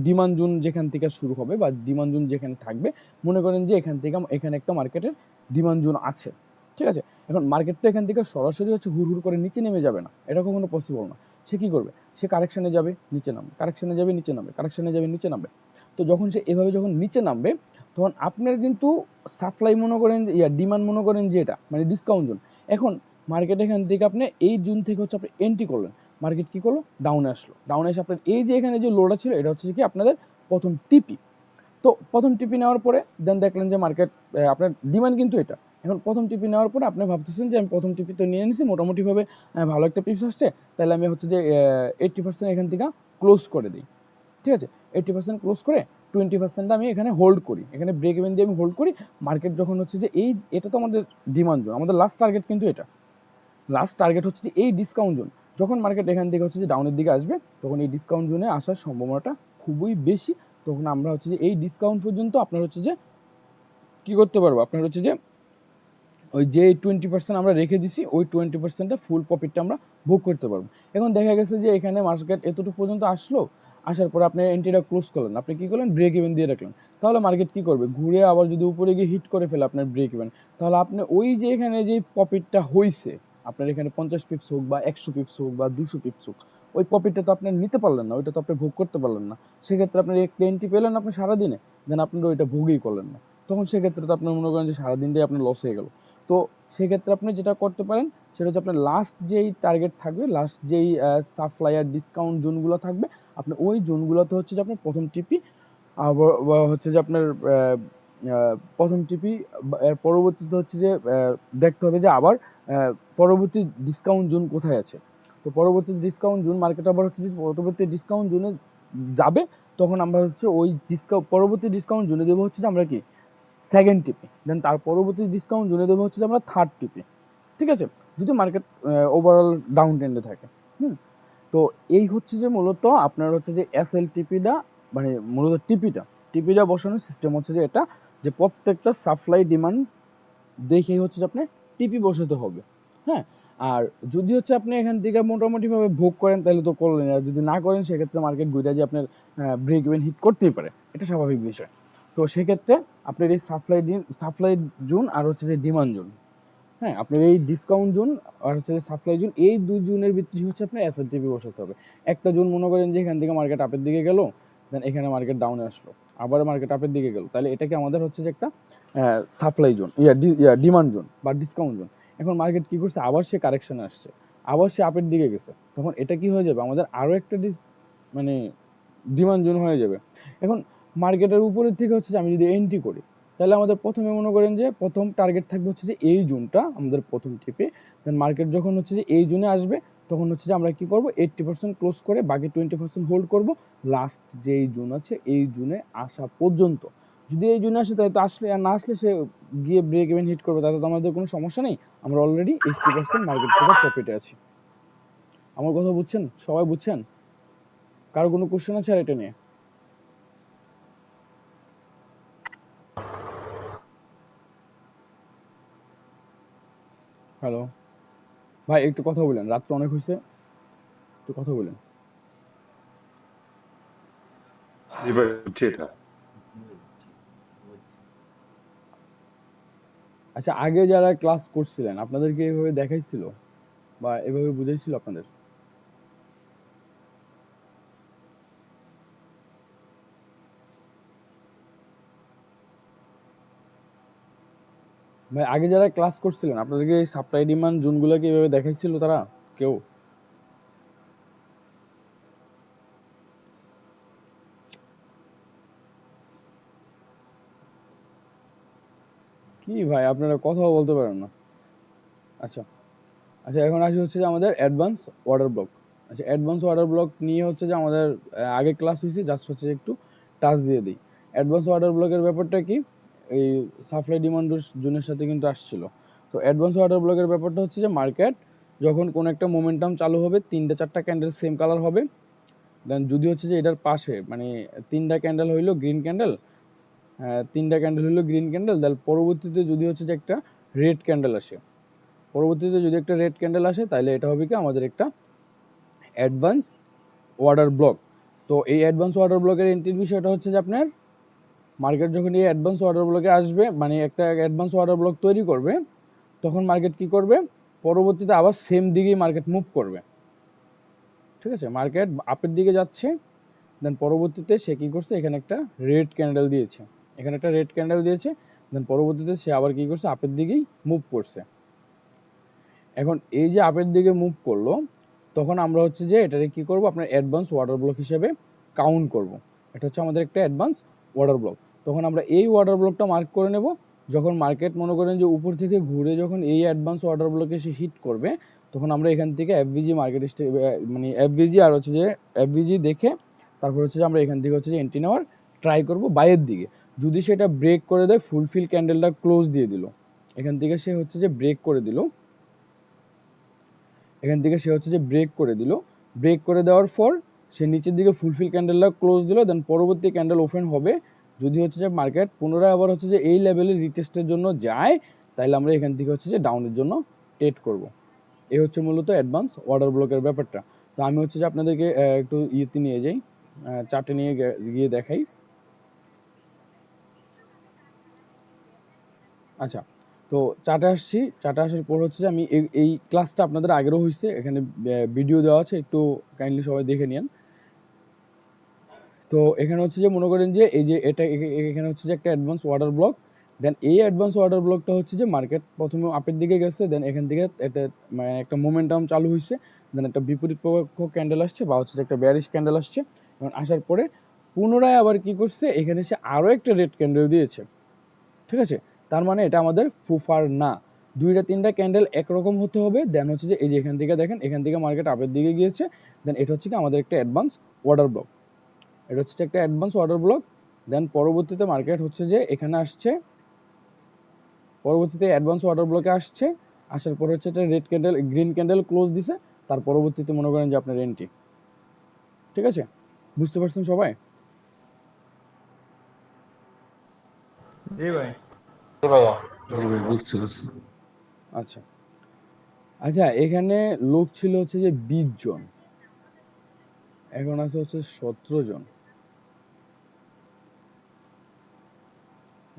Speaker 2: ডিমান্ড জোন যেখান থেকে শুরু হবে বা ডিমান্ড জোন যেখানে থাকবে, মনে করেন যে এখান থেকে এখানে একটা মার্কেটের ডিমান্ড জোন আছে, ঠিক আছে। এখন মার্কেট তো এখান থেকে সরাসরি হচ্ছে হুড় করে নিচে নেমে যাবে না, এটা কখনো পসিবল না। সে কি করবে, সে কারেকশানে যাবে, নিচে নামবে, কারেকশানে যাবে, নিচে নামবে, কারেকশানে যাবে, নিচে নামবে। তো যখন সে এভাবে যখন নিচে নামবে, তখন আপনার কিন্তু সাপ্লাই মনে করেন ডিমান্ড মনে করেন যে এটা মানে ডিসকাউন্ট জোন। এখন মার্কেট এখান থেকে আপনি এই জোন থেকে হচ্ছে আপনি এন্ট্রি করলেন, মার্কেট কি করলো, ডাউনে আসলো, ডাউনে এসে আপনার এই যে এখানে যে লোটা ছিল এটা হচ্ছে কি আপনাদের প্রথম টিপি। তো প্রথম টিপি নেওয়ার পরে দেন দেখলেন যে মার্কেট আপনার ডিমান্ড কিন্তু এটা। এখন প্রথম টিপি নেওয়ার পরে আপনি ভাবতেছেন যে আমি প্রথম টিপি তো নিয়ে নিছি, মোটামুটিভাবে ভালো একটা পিপস আসছে, তাহলে আমি হচ্ছে যে 80% এখান থেকে ক্লোজ করে দিই, ঠিক আছে। 80% ক্লোজ করে 20% আমি এখানে হোল্ড করি, এখানে ব্রেক ইভেন দিয়ে আমি হোল্ড করি। মার্কেট যখন হচ্ছে যে এটা তো আমাদের ডিমান্ড জোন, আমাদের লাস্ট টার্গেট কিন্তু এটা, লাস্ট টার্গেট হচ্ছে যে এই ডিসকাউন্ট জোন। যখন মার্কেট এখান থেকে হচ্ছে যে ডাউনের দিকে আসবে, তখন এই ডিসকাউন্ট জোনে আসার সম্ভাবনাটা খুবই বেশি। তখন আমরা হচ্ছে যে এই ডিসকাউন্ট পর্যন্ত আপনার হচ্ছে যে কী করতে পারবো, আপনার হচ্ছে যে ওই যে 20% আমরা রেখে দিছি ওই 20%টা ফুল প্রফিটটা আমরা ভোগ করতে পারবো। এখন দেখা গেছে যে এখানে মার্কেট এতটুকু পর্যন্ত আসলো, আসার পরে আপনি এন্ট্রিটা ক্লোজ করলেন, আপনি কী করলেন, ব্রেক ইভেন দিয়ে রাখলেন। তাহলে মার্কেট কী করবে, ঘুরে আবার যদি উপরে গিয়ে হিট করে ফেলে আপনার ব্রেক ইভেন, তাহলে আপনি ওই যে এখানে যে প্রফিটটা হয়েছে আপনার এখানে 50 পিপস হোক বা 100 পিপস হোক বা 200 পিপস হোক, ওই প্রফিটটা তো আপনি নিতে পারলেন না, ওইটা তো আপনি ভোগ করতে পারলেন না। সেক্ষেত্রে আপনার একটা এন্ট্রি পেলেন আপনি সারাদিনে, দেন আপনার ওইটা ভোগই করলেন না, তখন সেক্ষেত্রে তো আপনার মনে করেন যে সারাদিনটাই আপনার লস হয়ে গেল। তো সেক্ষেত্রে আপনি যেটা করতে পারেন সেটা হচ্ছে আপনার লাস্ট যেই টার্গেট থাকবে, লাস্ট যেই সাপ্লায়ার ডিসকাউন্ট জোনগুলো থাকবে, আপনি ওই জোনগুলোতে হচ্ছে যে আপনার প্রথম টিপি বা হচ্ছে যে আপনার প্রথম টিপি এর পরবর্তীতে হচ্ছে যে দেখতে হবে যে আবার পরবর্তী ডিসকাউন্ট জোন কোথায় আছে। তো পরবর্তী ডিসকাউন্ট জোন মার্কেট আবার হচ্ছে যে পরবর্তী ডিসকাউন্ট জোনে যাবে, তখন আমরা হচ্ছে ওই পরবর্তী ডিসকাউন্ট জোনে দেবো হচ্ছে যে আমরা কি সেকেন্ড টিপি, দেন তার পরবর্তী ডিসকাউন্ট জোনে দেবো হচ্ছে যে আমরা থার্ড টিপি, ঠিক আছে, যদি মার্কেট ওভারঅল ডাউন ট্রেন্ডে থাকে। তো এই হচ্ছে যে মূলত আপনার হচ্ছে যে এসএলটিপিটা মানে মূলত টিপিটা বসানোর সিস্টেম হচ্ছে যে এটা, যে প্রত্যেকটা সাপ্লাই ডিমান্ড দেখেই হচ্ছে যে আপনি টিপি বসাতে হবে। হ্যাঁ, আর যদি হচ্ছে আপনি এখান থেকে মোটামুটিভাবে ভোগ করেন তাহলে তো করলেন, আর যদি না করেন সেক্ষেত্রে মার্কেট ঘুরে যে আপনার ব্রেক ইভেন হিট করতেই পারে, এটা স্বাভাবিক বিষয়। তো সেক্ষেত্রে আপনার এই সাপ্লাই জোন আর হচ্ছে যে ডিমান্ড জোন, হ্যাঁ, আপনার এই ডিসকাউন্ট জোন আর হচ্ছে যে সাপ্লাই জোন, এই দুই জোনের ভিত্তি হচ্ছে আপনার এসএলটিপি বসাতে হবে। একটা জোন মনে করেন যে এখান থেকে মার্কেট আপের দিকে গেল, দেন এখানে মার্কেট ডাউনে আসলো, আবার মার্কেট আপের দিকে গেল, তাহলে এটাকে আমাদের হচ্ছে যে একটা সাপ্লাই জোন ডিমান্ড জোন বা ডিসকাউন্ট জোন। এখন মার্কেট কী করছে, আবার সে কারেকশানে আসছে, আবার সে আপের দিকে গেছে, তখন এটা কি হয়ে যাবে, আমাদের আরও একটা মানে ডিমান্ড জোন হয়ে যাবে। এখন মার্কেটের উপরের থেকে হচ্ছে যে আমি যদি এন্ট্রি করি, তাহলে আমাদের প্রথমে মনে করেন যে প্রথম টার্গেট থাকবে হচ্ছে যে এই জোনটা আমাদের প্রথম টিপে, দেন মার্কেট যখন হচ্ছে যে এই জোনে আসবে, তখন হচ্ছে যে আমরা কি করব, 80% ক্লোজ করে বাকি 20% হোল্ড করব লাস্ট যেই জোন আছে এই জোনে আসা পর্যন্ত। যদি এই জোনে আসে তাহলে তো আসলে, আর না আসলে সে গিয়ে ব্রেক ইভেন হিট করবে, তাতে তো আমাদের কোনো সমস্যা নেই, আমরা অলরেডি 80% মার্কেট থেকে প্রফিটে আছি। আমার কথা বুঝছেন, সবাই বুঝছেন? কারো কোনো কোশ্চেন আছে আর এটা নিয়ে? হ্যালো ভাই, একটু কথা বলেন, রাত তো অনেক হয়েছে, একটু কথা বলেন।
Speaker 15: জি ভাই বুঝছি এটা।
Speaker 2: আচ্ছা, আগে যারা ক্লাস করছিলেন আপনাদেরকে এভাবে দেখাইছিল বা এভাবে বুঝাইছিল আপনাদের? ভাই আগে যারা ক্লাস করছিলেন আপনাদেরকে এই সাপ্লাই ডিমান্ড জোনগুলোকে এভাবে দেখাইছিল তারা কেউ? কি ভাই আপনারা কথাও বলতে পারেন না। আচ্ছা আচ্ছা, এখন আসি হচ্ছে যে আমাদের অ্যাডভান্স অর্ডার ব্লক। আচ্ছা, অ্যাডভান্স অর্ডার ব্লক নিয়ে হচ্ছে যে আমাদের আগে ক্লাস হয়েছে, জাস্ট হচ্ছে একটু টাচ দিয়ে দিই। অ্যাডভান্স অর্ডার ব্লকের ব্যাপারটা কি, এই সাপ্লাই ডিমান্ড জোনের সাথে কিন্তু আসছিল। তো অ্যাডভান্স অর্ডার ব্লকের ব্যাপারটা হচ্ছে যে মার্কেট যখন কোনো একটা মোমেন্টাম চালু হবে, 3-4টা ক্যান্ডেল সেম কালার হবে, দেন যদি হচ্ছে যে এটার পাশে মানে 3টা ক্যান্ডেল হইলো গ্রিন ক্যান্ডেল, তিনটা ক্যান্ডেল হলো গ্রিন ক্যান্ডেল, তাহলে পরবর্তীতে যদি হচ্ছে যে একটা রেড ক্যান্ডেল আসে, পরবর্তীতে যদি একটা রেড ক্যান্ডেল আসে, তাহলে এটা হবে কি আমাদের একটা অ্যাডভান্স অর্ডার ব্লক। তো এই অ্যাডভান্স অর্ডার ব্লকের এন্ট্রির বিষয়টা হচ্ছে যে আপনার মার্কেট যখন এই অ্যাডভান্স অর্ডার ব্লকে আসবে, মানে একটা অ্যাডভান্স অর্ডার ব্লক তৈরি করবে, তখন মার্কেট কি করবে, পরবর্তীতে আবার সেম দিকেই মার্কেট মুভ করবে। ঠিক আছে, মার্কেট আপের দিকে যাচ্ছে, দেন পরবর্তীতে সে কী করছে, এখানে একটা রেড ক্যান্ডেল দিয়েছে, এখানে একটা রেড ক্যান্ডেল দিয়েছে, দেন পরবর্তীতে সে আবার কী করছে, আপের দিকেই মুভ করছে। এখন এই যে আপের দিকে মুভ করলো, তখন আমরা হচ্ছে যে এটাকে কী করবো, আপনার অ্যাডভান্স অর্ডার ব্লক হিসেবে কাউন্ট করব। এটা হচ্ছে আমাদের একটা অ্যাডভান্স অর্ডার ব্লক। তখন আমরা এই অর্ডার ব্লকটা মার্ক করে নেব, যখন মার্কেট মনে করেন যে উপর থেকে ঘুরে যখন এই অ্যাডভান্স অর্ডার ব্লকে সে হিট করবে, তখন আমরা এখান থেকে এফভিজি মার্কেট মানে এফভিজি আর হচ্ছে যে এফভিজি দেখে তারপর হচ্ছে যে আমরা এখান থেকে হচ্ছে যে এন্ট্রি নেওয়ার ট্রাই করব বাইয়ের দিকে। যদি সেটা ব্রেক করে দেয়, ফুলফিল ক্যান্ডেলটা ক্লোজ দিয়ে দিল, এখান থেকে সে হচ্ছে যে ব্রেক করে দিল, এখান থেকে সে হচ্ছে যে ব্রেক করে দিল, ব্রেক করে দেওয়ার পর সে নিচের দিকে ফুলফিল ক্যান্ডেলটা ক্লোজ দিল, দেন পরবর্তী ক্যান্ডেল ওপেন হবে। যদি হচ্ছে যে মার্কেট পুনরায় আবার হচ্ছে যে এই লেভেলের রিটেস্টের জন্য যায়, তাহলে আমরা এখান থেকে হচ্ছে যে ডাউনের জন্য ট্রেড করব। এই হচ্ছে মূলত অ্যাডভান্স অর্ডার ব্লকের ব্যাপারটা। তো আমি হচ্ছে যে আপনাদেরকে একটু ইয়েতে নিয়ে যাই, চার্টে নিয়ে গিয়ে দেখাই। আচ্ছা, তো চার্টে আসছি, চার্টে আসার পর হচ্ছে যে আমি এই ক্লাসটা আপনাদের আগেরও হয়েছে, এখানে ভিডিও দেওয়া আছে, একটু কাইন্ডলি সবাই দেখে নিন। তো এখানে হচ্ছে যে মনে করেন যে এই যে এটা এখানে হচ্ছে যে একটা অ্যাডভান্স অর্ডার ব্লক, দেন এই অ্যাডভান্স অর্ডার ব্লকটা হচ্ছে যে মার্কেট প্রথমে আপের দিকে গেছে, দেন এখান থেকে এটা মানে একটা মোমেন্টাম চালু হয়েছে, দেন একটা বিপরীত পক্ষ ক্যান্ডেল আসছে বা হচ্ছে যে একটা ব্যারিশ ক্যান্ডেল আসছে, এবং আসার পরে পুনরায় আবার কি করছে, এখানে সে আরও একটা রেড ক্যান্ডেল দিয়েছে। ঠিক আছে, তার মানে এটা আমাদের ফুফার না, দুইটা তিনটা ক্যান্ডেল একরকম হতে হবে, দেন হচ্ছে যে এই যে এখান থেকে দেখেন, এখান থেকে মার্কেট আপের দিকে গিয়েছে, দেন এটা হচ্ছে কি আমাদের একটা অ্যাডভান্স অর্ডার ব্লক, এটা হচ্ছে একটা অ্যাডভান্স অর্ডার ব্লক। দেন পরবর্তীতে মার্কেট হচ্ছে যে এখানে আসছে, পরবর্তীতে অ্যাডভান্স অর্ডার ব্লকে আসছে, আসার পর হচ্ছে এটা red candle green candle close দিছে, তার পরবর্তীতে মনে করেন যে আপনার এন্ট্রি। ঠিক আছে, বুঝতে পারছেন সবাই?
Speaker 6: জি ভাই।
Speaker 11: জি ভাইয়া।
Speaker 13: জি ভাই, বুঝতে পারছি।
Speaker 2: আচ্ছা আচ্ছা, এখানে লোক ছিল হচ্ছে যে 20 জন, এখন আছে হচ্ছে 17 জন।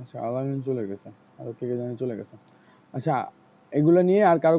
Speaker 2: আচ্ছা, আলামিন চলে গেছে, আর কে কে জানি চলে গেছে। আচ্ছা, এগুলা নিয়ে আর কারো